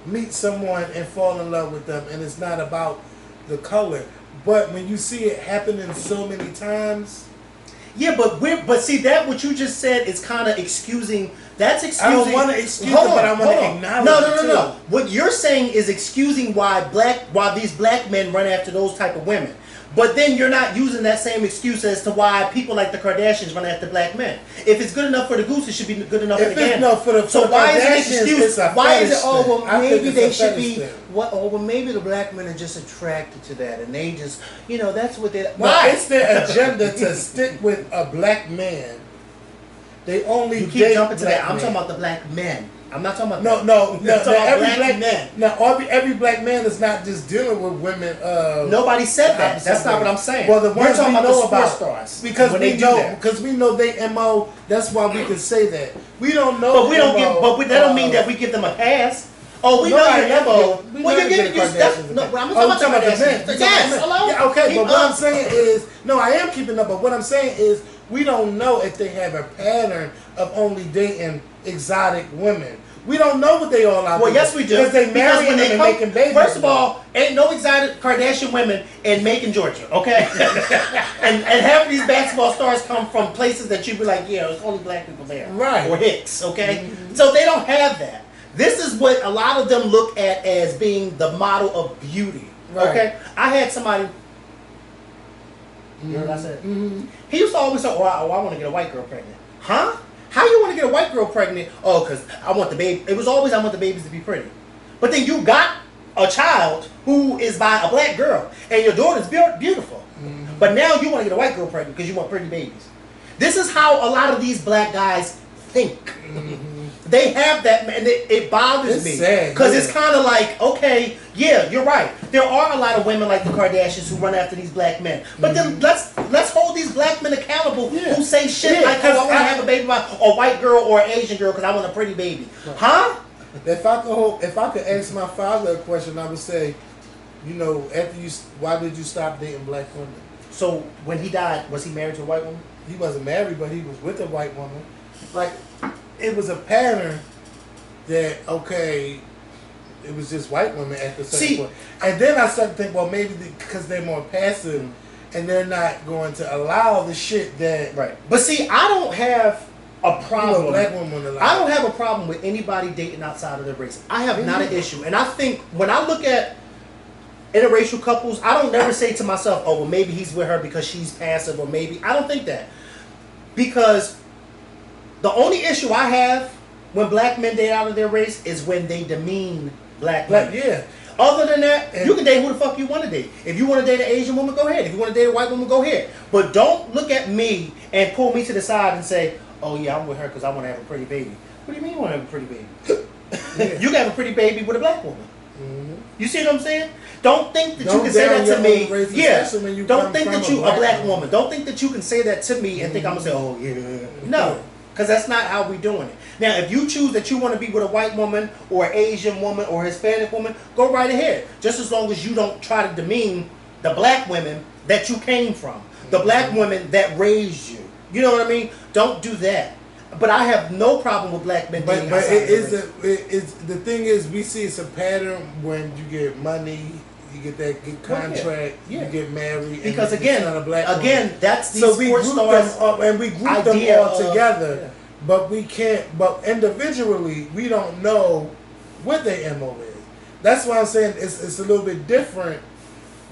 meet someone and fall in love with them, and it's not about the color. But when you see it happening so many times, yeah, but see that what you just said is kind of excusing. That's excusing. I don't want to excuse it, but I want to acknowledge it. No. What you're saying is excusing why these black men run after those type of women. But then you're not using that same excuse as to why people like the Kardashians run after black men. If it's good enough for the goose, it should be good enough for the gander. So why is it an excuse? Why is it? Oh well, maybe they should be. What? Oh well, maybe the black men are just attracted to that, and they just, that's what they. Why? It's their agenda to stick with a black man. They only you keep jumping to that. I'm talking about the black men. I'm not talking about no. Every black man. Now, every black man is not just dealing with women. Nobody said that. That's not what I'm saying. Well, the ones we're talking we know about the about stars because we know they MO. That's why we can say that. We don't know, but we don't give. But that don't mean that we give them a pass. Oh, we know your MO. Well, you're giving no. I'm talking about the men. Yes, hello. Yeah, okay, but what I'm saying is, no, I am keeping up. But what I'm saying is, we don't know if they have a pattern of only dating exotic women. We don't know what they all are. Well, yes, we do. Because they marry them and making babies. First of all, ain't no exotic Kardashian women in Macon, Georgia, okay? and half of these basketball stars come from places that you'd be like, yeah, there's only black people there. Right. Or Hicks, okay? Mm-hmm. So they don't have that. This is what a lot of them look at as being the model of beauty, okay? I had somebody... You heard what I said? Mm-hmm. He used to always say, I want to get a white girl pregnant. Huh? How you want to get a white girl pregnant? Oh, because I want the baby. It was always I want the babies to be pretty. But then you got a child who is by a black girl, and your daughter's beautiful. Mm-hmm. But now you want to get a white girl pregnant because you want pretty babies. This is how a lot of these black guys think. Mm-hmm. They have that, and it bothers me because it's kind of like, okay, yeah, you're right. There are a lot of women like the Kardashians who run after these black men, but then let's hold these black men accountable who say shit like, "Oh, I want to have a baby by a white girl or an Asian girl because I want a pretty baby," huh? If I could ask my father a question, I would say, why did you stop dating black women? So when he died, was he married to a white woman? He wasn't married, but he was with a white woman. Like, it was a pattern that, it was just white women at the same point. And then I started to think, well, maybe because they're more passive and they're not going to allow the shit that... Right. But see, I don't have a problem. Black women I don't have a problem with anybody dating outside of their race. I have not an issue. And I think when I look at interracial couples, I don't never say to myself, oh, well, maybe he's with her because she's passive, or maybe... I don't think that. Because the only issue I have when black men date out of their race is when they demean black women. Yeah. Other than that, you can date who the fuck you want to date. If you want to date an Asian woman, go ahead. If you want to date a white woman, go ahead. But don't look at me and pull me to the side and say, oh yeah, I'm with her because I want to have a pretty baby. What do you mean you want to have a pretty baby? You can have a pretty baby with a black woman. Mm-hmm. You see what I'm saying? Don't think that you can say that to me. Yeah. Don't think that you a black woman. Don't think that you can say that to me and think I'm gonna say, oh yeah. No, because that's not how we doing it. Now, if you choose that you want to be with a white woman or an Asian woman or a Hispanic woman, go right ahead. Just as long as you don't try to demean the black women that you came from, the black women that raised you. You know what I mean? Don't do that. But I have no problem with black men dating outside the thing is, we see it's a pattern when you get money, you get that good contract, you get married. Because again, that's these so we sports group stars them up and we group them all together. Yeah. But we can't. But individually, we don't know what their MO is. That's why I'm saying it's a little bit different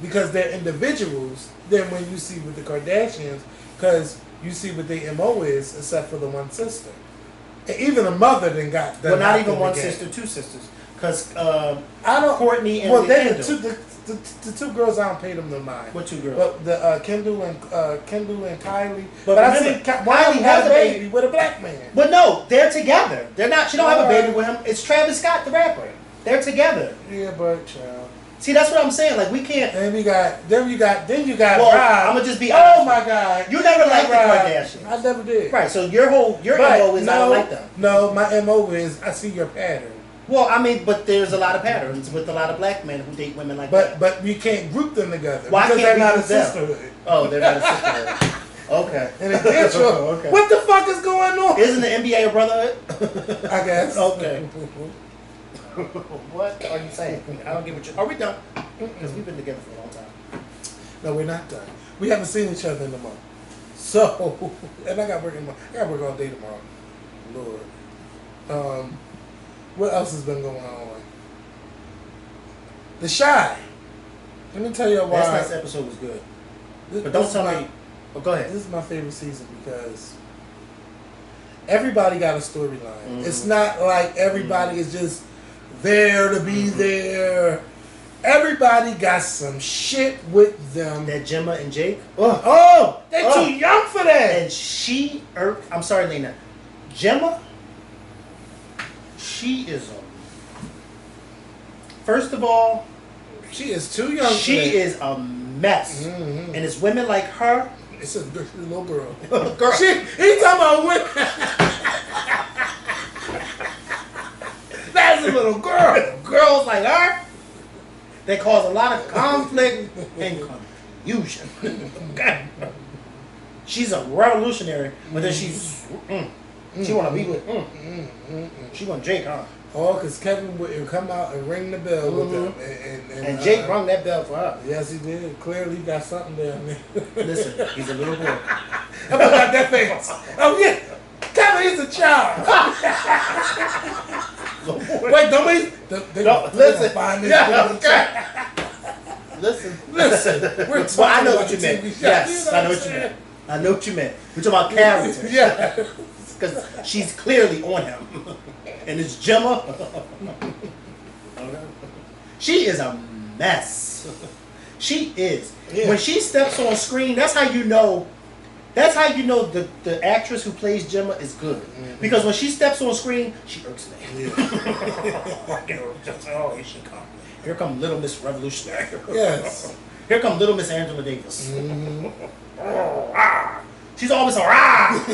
because they're individuals than when you see with the Kardashians, because you see what their MO is, except for the one sister. And even the mother then got... Well, not even one sister, two sisters. Because Courtney and Kendall. The two girls, I don't pay them no mind. What two girls? But the Kendall and Kylie. But I think Kylie has a baby with a black man. But no, they're together. They're not. She don't have a baby with him. It's Travis Scott, the rapper. They're together. Yeah, but child. See, that's what I'm saying. Like, we can't. Then you got. Well, Rob. I'm gonna just be honest. Oh my God! You never liked the Kardashians. I never did. Right. So your MO is I don't like them. No, my MO is I see your pattern. Well, I mean, but there's a lot of patterns with a lot of black men who date women like that. But we can't group them together. Why because can't they're not we a sisterhood. Oh, they're not a sisterhood. Okay. And a dance floor. Okay. What the fuck is going on? Isn't the NBA a brotherhood? I guess. Okay. What are you saying? I don't get what you. Are we done? Because we've been together for a long time. No, we're not done. We haven't seen each other in a month. So, and I got work all day tomorrow. Lord. What else has been going on? The Shy. Let me tell you why. Last night's episode was good. But don't tell me. Oh, go ahead. This is my favorite season because everybody got a storyline. Mm-hmm. It's not like everybody is just there to be there. Everybody got some shit with them. That Gemma and Jake. Oh, they too young for that. And I'm sorry, Lena. Gemma. She is first of all, she is too young. She is a mess, mm-hmm. and it's women like her. It's a little girl. Girl. He talking about women. That's a little girl. Girls like her, they cause a lot of conflict and confusion. Okay. She's a revolutionary, but then she want to be with. She want Jake, huh? Oh, because Kevin would come out and ring the bell with them. And Jake rung that bell for her. Yes, he did. Clearly, he got something there. Listen, he's a little boy. How about that face? Oh, yeah. Kevin, he's a child. Wait, don't listen. Find this Listen. We're talking Well, I know about what you the meant. TV show. Yes, You know I know what you meant. I know what you meant. We're talking about characters. Yeah. Because she's clearly on him. And it's Gemma. She is a mess. She is. Yeah. When she steps on screen, that's how you know. That's how you know the actress who plays Gemma is good. Mm-hmm. Because when she steps on screen, she irks me. Yeah. Oh, here she comes. Here comes Little Miss Revolutionary. Yes. Here comes Little Miss Angela Davis. Mm-hmm. She's always a rah.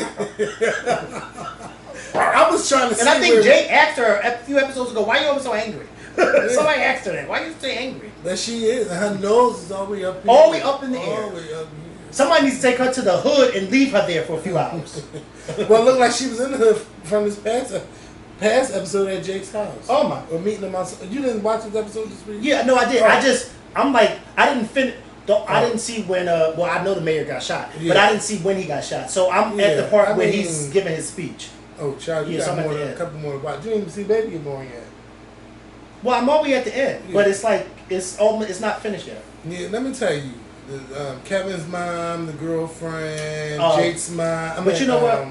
I was trying to see. And I think Jake asked her a few episodes ago, why are you always so angry? Somebody asked her that. Why are you so angry? That she is. And her nose is all the way up here. All the way up in the air. All the way up here. Somebody needs to take her to the hood and leave her there for a few hours. Well, it looked like she was in the hood from this past episode at Jake's house. Oh my. Or meeting him outside. You didn't watch this episode this week? Yeah, no, I did. Oh. I didn't finish. I didn't see when. Well, I know the mayor got shot, Yeah. but I didn't see when he got shot. So I'm at the part where he's giving his speech. Oh, child, you got a couple more to watch. You didn't even see Baby Born yet. Well, I'm all the way at the end, but it's like it's not finished yet. Yeah, let me tell you, Kevin's mom, the girlfriend, Jake's mom. But you know what?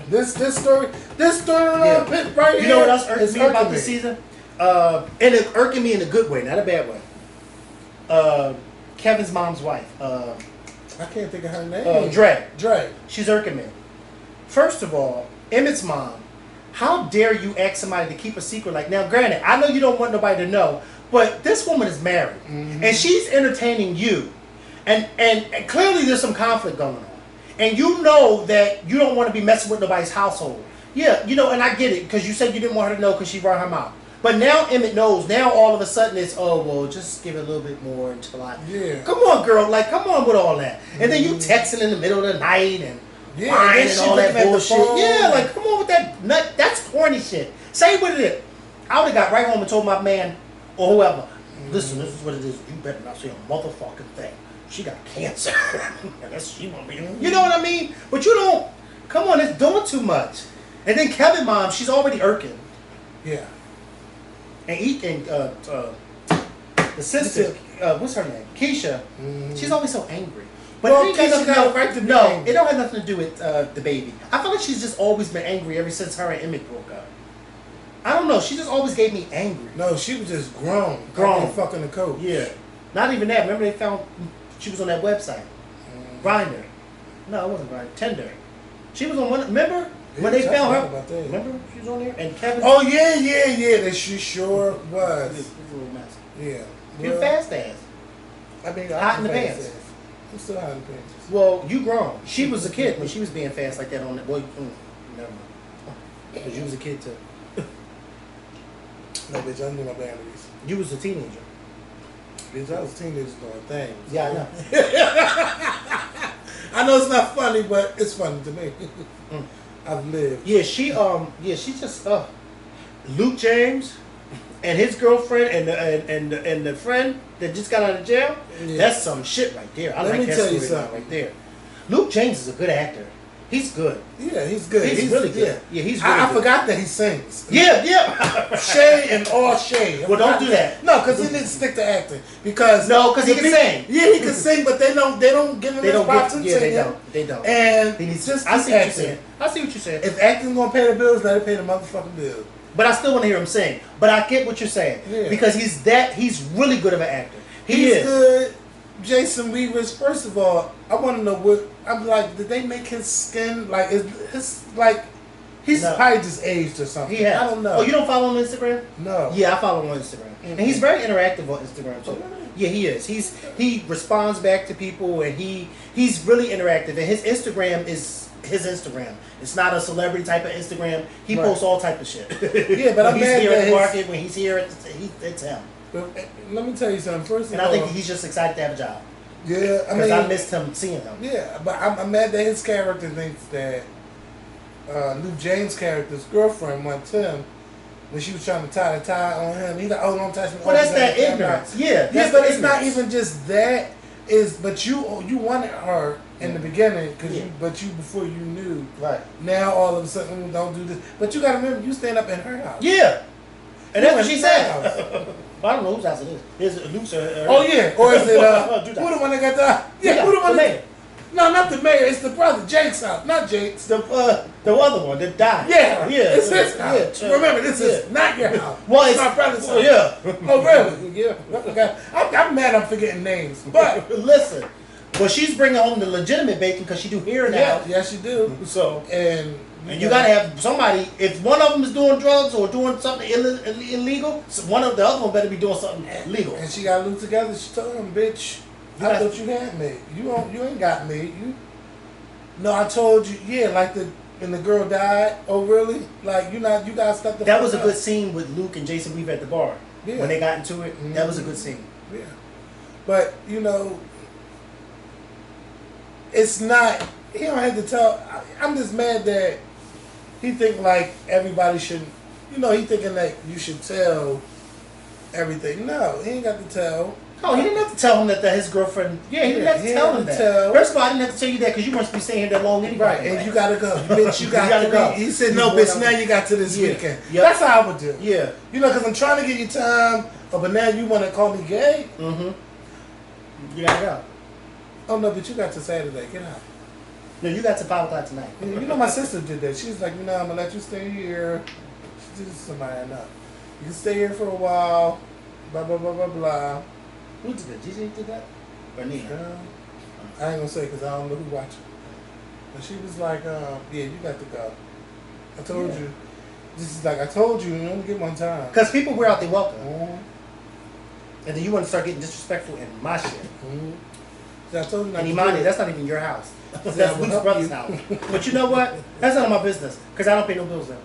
This story right here. You know what else irks me about this season? And it irking me in a good way, not a bad way. Kevin's mom's wife. I can't think of her name. Dre. She's She's irking me. First of all, Emmett's mom. How dare you ask somebody to keep a secret like now? Granted, I know you don't want nobody to know, but this woman is married and she's entertaining you, and clearly there's some conflict going on, and you know that you don't want to be messing with nobody's household. Yeah, you know, and I get it because you said you didn't want her to know because she run her mouth. But now Emmett knows. Now all of a sudden it's just give it a little bit more until I. Yeah. Come on, girl. Like, come on with all that. And then you texting in the middle of the night and. Yeah, and all that bullshit. Yeah, like come on with that nut. That's corny shit. Say what it is. I would have got right home and told my man or whoever, listen, this is what it is. You better not say a motherfucking thing. She got cancer. She won't be. You know what I mean? But you don't. Come on, it's doing too much. And then Kevin mom, she's already irking. Yeah. And the sister, what's her name? Keisha. She's always so angry. But Well, it ain't got nothing got a right to be angry. it don't have nothing to do with the baby. I feel like she's just always been angry ever since her and Emmett broke up. I don't know. She just always gave me angry. No, she was just grown. Fucking the coach. Yeah. Not even that. Remember they found she was on that website, Grindr. No, it wasn't Grindr. Tinder. She was on one. Remember when they found her? Remember she was on there and Kevin. Oh yeah. That she sure was. It was a little mess. Yeah. You're fast ass. I mean, Hot in the pants. I'm still hot in the pants. Well, you grown. She was a kid when she was being fast like that on that. Well, never mind. Because you was a kid too. No, bitch, I knew my boundaries. You was a teenager. Bitch, I was a teenager doing things. Yeah, I know. I know it's not funny, but it's funny to me. I've lived. Yeah, she just Luke James and his girlfriend and the friend that just got out of jail. Yeah. That's some shit right there. I Let like me that tell you story something. right there. Luke James is a good actor. He's good. Yeah, he's good. He's really good. Yeah, he's really I good. forgot that he sings. Yeah. Shay and all Shay. Well, don't do that. No, because he needs to stick to acting. Because No, 'cause he the can sing. Yeah, he can sing, but they don't give him They his don't props get. and Yeah, singing. they don't. And He needs just I keep see what you're acting. saying. I see what you're saying. If acting's gonna pay the bills, let it pay the motherfucking bills. But I still want to hear him sing. But I get what you're saying Yeah. because he's really good of an actor. He He's is. good. Jason Weaver's. First of all, I want to know what I'm like. Did they make his skin like? Is his like? He's No. probably just aged or something. He has. I don't know. Oh, you don't follow him on Instagram? No. Yeah, I follow him on Instagram, and he's very interactive on Instagram too. Yeah, he is. He responds back to people, and he's really interactive. And his Instagram is his Instagram. It's not a celebrity type of Instagram. He Right. posts all type of shit. Yeah, but when I'm he's mad here that at the his- market, when he's here, it's him. But, let me tell you something. First of And all, I think he's just excited to have a job yeah. I because mean, I missed him seeing him. yeah, but I'm mad that his character thinks that Luke James' character's girlfriend went to him when she was trying to tie the tie on him. He's like, "Oh, don't touch me." Well, that's Oh, that I'm ignorance. not. Yeah, Yeah, that's but the it's not ignorance. even just that. But you wanted her in the beginning because Yeah. you before you knew. Right. Now all of a sudden don't do this. But you got to remember, you stand up in her house. Yeah. And that's what she in said. her house. I don't know whose house it is. Is it Luke's or Oh yeah, or is it Do who that. the one that got the yeah? Who the one? mayor. No, not the mayor. It's the brother, Jake's house, not Jake's. The other one that died. Yeah, Yeah. it's his house. Yeah. Remember, this is Yeah. not your house. Well, it's my brother's house. Yeah. Oh really? Yeah. Okay. I'm mad. I'm forgetting names, but Listen. Well, she's bringing home the legitimate bacon because she do hair now. yeah, yes you do. So And you gotta have somebody. If one of them is doing drugs or doing something illegal, one of the other one better be doing something legal. And she got Luke together. She told him, "Bitch, You I got- thought you had me. You ain't got me. No, I told you. Yeah, like when the girl died. Oh really? Like you got stuck. That was a good scene with Luke and Jason Weaver at the bar Yeah. when they got into it. That was a good scene. Yeah, but it's not. He don't have to tell. I'm just mad that he think like everybody should. He thinking that you should tell everything. No, he ain't got to tell. Oh, he didn't have to tell him that his girlfriend. Yeah, he didn't have to he tell had him to that. tell. First of all, I didn't have to tell you that because you must be staying here that long anyway. Right, and you gotta go, bitch. You got gotta to go. go. He said, "No, bitch. Now you got to this Yeah. weekend." Yep. That's how I would do. Yeah. Because I'm trying to get you time. Oh, but now you want to call me gay? Mm-hmm. You gotta go. Oh no, but you got to Saturday. Get out. No, you got to 5 o'clock tonight. My sister did that. She was like, I'm gonna let you stay here. She did somebody I know. You can stay here for a while. Blah blah blah blah blah. Who did that? DJ did that? Or Nina? I ain't gonna say because I don't know who watching. But she was like, yeah, you got to go. I told you. This is like I told you. You only get one time. Because people wear out their welcome. Mhm. And then you want to start getting disrespectful in my shit. Mhm. See, I told you not And to Imani, do it. that's not even your house. Yeah, That's I will Luke's help brother's you. house. But you know what? That's none of my business. Because I don't pay no bills there.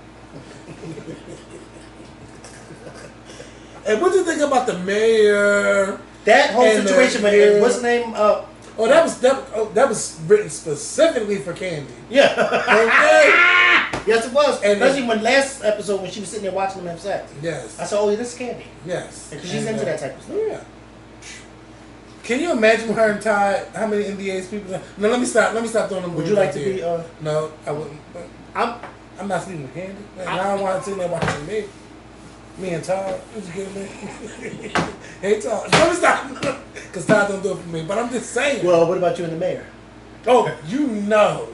And what do you think about the mayor? That whole And, situation with yeah. what's the name? Oh, that was written specifically for Candy. Yeah. Okay. Yes, it was. And especially when last episode when she was sitting there watching them have sex. Yes. I said, "Oh, yeah, this is Candy." Yes. Because she's And, into that type of stuff. Yeah. Can you imagine her and Ty? How many NDAs people? No, let me stop. Let me stop throwing them. Would you like to there. be? No, I wouldn't. I'm not sleeping with Candy. And I don't want to see them watching me. Me and Todd. What you kidding me? Hey Todd, let me stop. Because Todd don't do it for me. But I'm just saying. Well, what about you and the mayor? Oh, you know.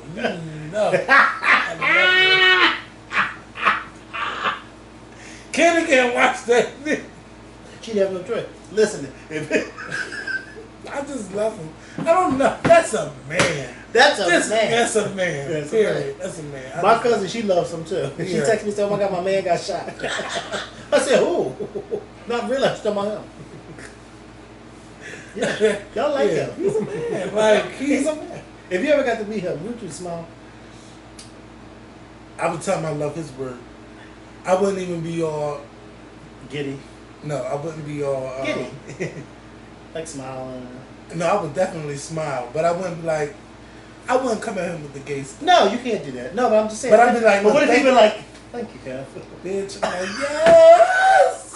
Candy can't watch that. She'd have no choice. Listen, I just love him. I don't know. That's a man. that's a man. That's a man. That's a Period. man. That's a man. My cousin, she loves him too. She Yeah. texted me, said, "Oh my God, my man got shot." I said, "Who?" Not realized talking about him. Yeah. Y'all like Yeah, him. he's a man. Like He's a man. If you ever got to meet him, would you smile? I would tell him I love his work. I wouldn't even be all. Giddy. No, I wouldn't be all. Giddy. Like smiling. No, I would definitely smile, but I wouldn't be like. I wouldn't come at him with the gay stuff. No, you can't do that. No, but I'm just saying. But I'd be like, but what if he thank been like, thank you, Kev. Bitch, I'm like, yes!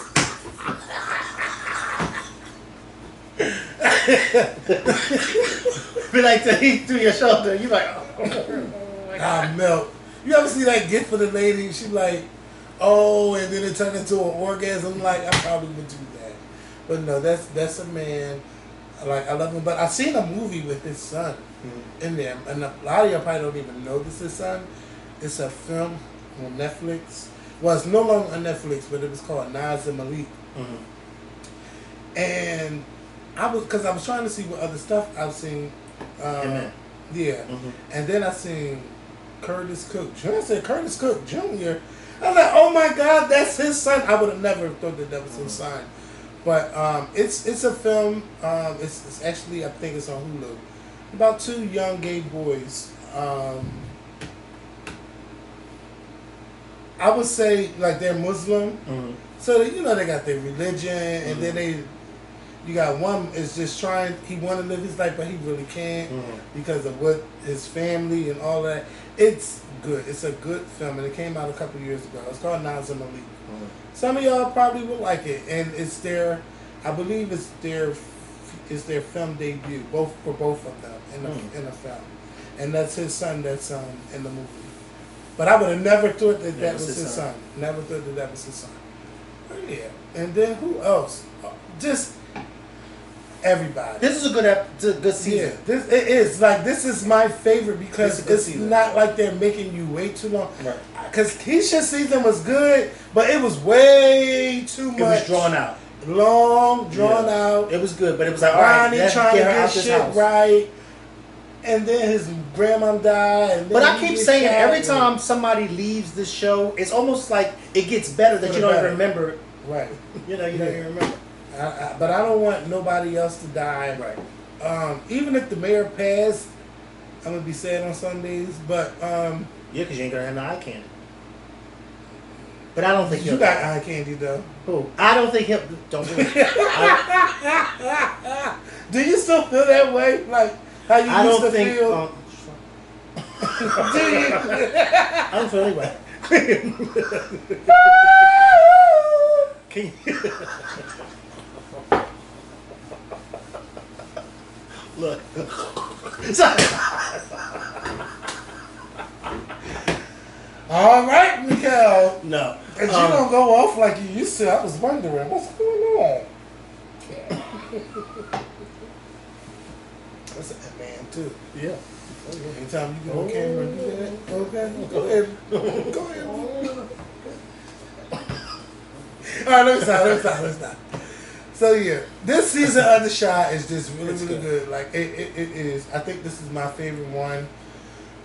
Be like, he threw your shoulder. You like, oh my God. I melt. You ever see that gift for the lady? She like, oh, and then it turned into an orgasm. Like, I probably would do that. But no, that's a man. Like, I love him. But I seen a movie with his son in there. And a lot of y'all probably don't even know this is his son. It's a film on Netflix. Well, it's no longer on Netflix, but it was called Nas and Malik. And because I was trying to see what other stuff I've seen. Amen. Yeah. And then I seen Curtis Cook. I said Curtis Cook Jr. I was like, oh my God, that's his son. I would have never thought that was his son. But it's a film. It's actually, I think it's on Hulu. About two young gay boys. I would say like they're Muslim, so they, they got their religion, and then you got one is just trying. He want to live his life, but he really can't because of what his family and all that. It's good. It's a good film, and it came out a couple years ago. It's called Nas and Malik. Some of y'all probably will like it, and it's their, I believe it's their film debut, for both of them in the film, and that's his son that's in the movie. But I would have never thought that was his son. Never thought that was his son. But yeah, and then who else? Just everybody. This is a good season. Yeah, this is my favorite because it's not like they're making you wait too long. Right. Because Keisha's season was good, but it was way too much. It was drawn out. Long, drawn out. It was good, but it was like, Ronnie all right, trying to get get shit right. And then his grandma died. And then but I keep saying every time somebody leaves this show, it's almost like it gets better that you don't even remember. Right. You don't even remember. But I don't want nobody else to die. Right. Even if the mayor passed, I'm going to be sad on Sundays. But yeah, because you ain't going to have no eye candy. But I don't think you got eye candy though. Who? I don't think he'll. Don't do it. Do you still feel that way? Like how you used to feel? Do you? I don't feel anyway. Can you? Look. All right, Mikael. No. And you don't go off like you used to. I was wondering what's going on. That's a man too. Yeah. Anytime you get on camera and do that, okay? Go ahead. Go ahead. All right, let's stop. So yeah, this season of The Chi is just really good. Like it is. I think this is my favorite one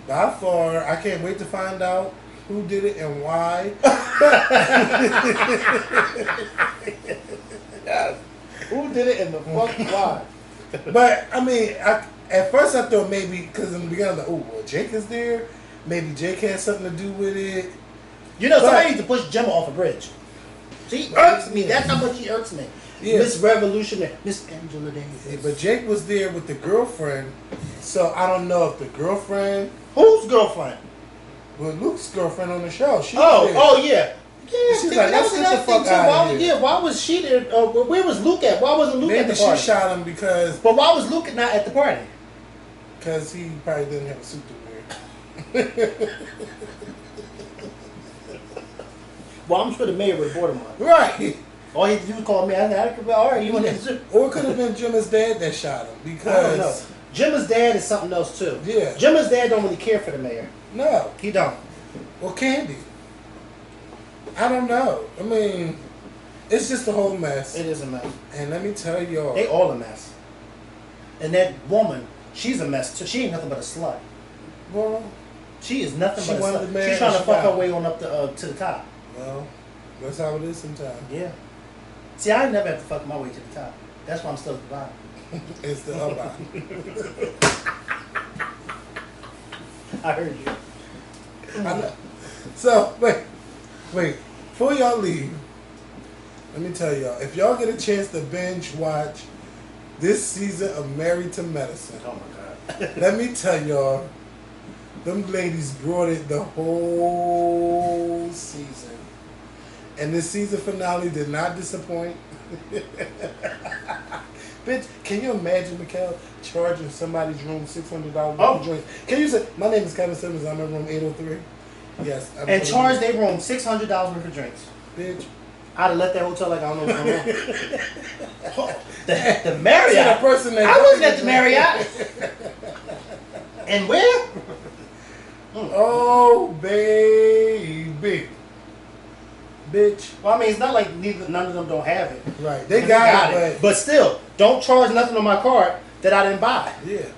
by far. I can't wait to find out who did it and why. Yes. Who did it and the fuck why? But I mean, at first I thought maybe because in the beginning I was like, oh, well, Jake is there. Maybe Jake had something to do with it. Somebody needs to push Gemma off a bridge. She irks me. That's how much she irks me. Yeah. Miss Revolutionary, Miss Angela Davis. Yeah, but Jake was there with the girlfriend, so I don't know if the girlfriend. Whose girlfriend? Well, Luke's girlfriend on the show. She oh yeah. Yeah, she's like, let's get the fuck out of here. Yeah, why was she there? Where was Luke at? Why wasn't Luke at the party? Maybe she shot him because... But why was Luke not at the party? Because he probably didn't have a suit to wear. Well, I'm sure the mayor would have brought him on. Right. All he had to do was call me. I said, all right, you want to... Or it could have been Gemma's dad that shot him because... I don't know. Gemma's dad is something else, too. Yeah. Gemma's dad don't really care for the mayor. No. He don't. Well, Candy. I don't know. I mean, it's just a whole mess. It is a mess. And let me tell y'all. They all a mess. And that woman, she's a mess too. She ain't nothing but a slut. Well, she is nothing but a slut. Man, she's trying to fuck her way on up to the top. Well, that's how it is sometimes. Yeah. See, I never have to fuck my way to the top. That's why I'm still at the bottom. It's the up. I heard you. I know. So, wait. Before y'all leave, let me tell y'all, if y'all get a chance to binge watch this season of Married to Medicine. Oh my God. Let me tell y'all, them ladies brought it the whole season. And this season finale did not disappoint. Bitch, can you imagine, Mikael, charging somebody's room $600 for drinks? Can you say, my name is Kevin Simmons, I'm in room 803? Yes. And charge their room $600 worth of drinks. Bitch. I'd have left that hotel like I don't know what's going on. The Marriott. The person that I wasn't at the Marriott. And where? Oh, baby. Bitch. Well, I mean, it's not like none of them don't have it. Right. They got it. But still, don't charge nothing on my card that I didn't buy. Yeah.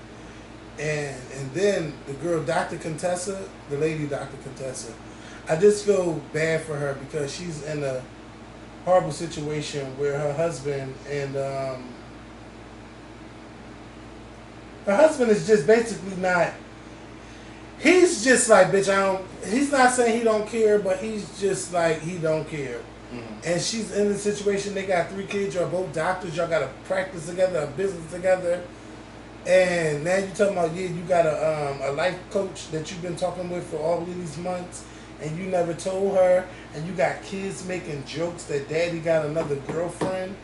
And then the girl, Dr. Contessa, the lady Dr. Contessa, I just feel bad for her because she's in a horrible situation where her husband is just basically not. He's just like, bitch, he's not saying he don't care, but he's just like, he don't care. Mm-hmm. And she's in the situation, they got 3 kids, y'all both doctors, y'all got to practice together, a business together. And now you're talking about, yeah, you got a life coach that you've been talking with for all of these months, and you never told her, and you got kids making jokes that daddy got another girlfriend.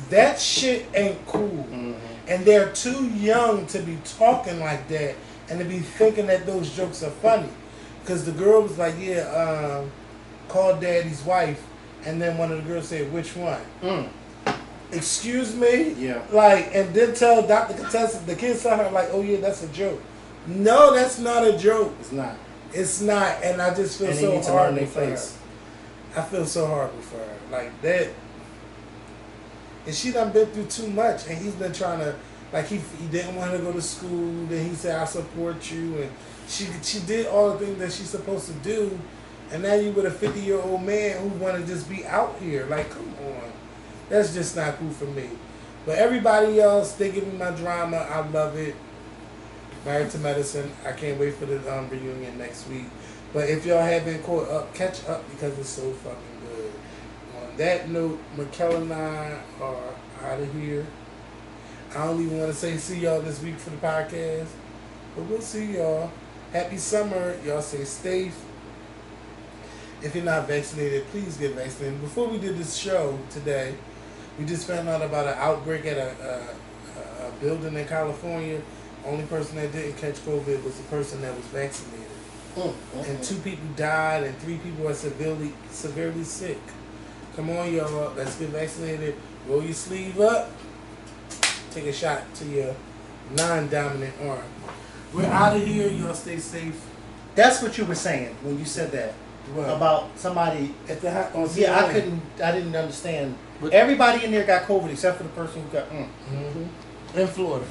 That shit ain't cool. Mm-hmm. And they're too young to be talking like that and to be thinking that those jokes are funny. Because the girl was like, yeah, call daddy's wife, and then one of the girls said, which one? Excuse me? Yeah. Like, and then tell Dr. Contessa, the kids tell her, like, oh yeah, that's a joke. No, that's not a joke. It's not. It's not, and I just feel so horrible for her. I feel so horrible for her. Like that. And she done been through too much, and he's been trying to, like, he didn't want her to go to school, then he said, I support you, and she did all the things that she's supposed to do, and now you with a 50-year-old man who want to just be out here. Like, come on. That's just not cool for me. But everybody else, they give me my drama. I love it. Married to Medicine. I can't wait for the reunion next week. But if y'all haven't caught up, catch up because it's so fucking good. On that note, Mikael and I are out of here. I don't even want to say see y'all this week for the podcast. But we'll see y'all. Happy summer. Y'all stay safe. If you're not vaccinated, please get vaccinated. Before we did this show today, we just found out about an outbreak at a building in California. Only person that didn't catch COVID was the person that was vaccinated. And 2 people died and 3 people are severely sick. Come on, y'all. Let's get vaccinated. Roll your sleeve up. Take a shot to your non-dominant arm. We're out of here. Y'all stay safe. That's what you were saying when you said that. What? About somebody at the house. Yeah, I didn't understand. Everybody in there got COVID except for the person who got in Florida.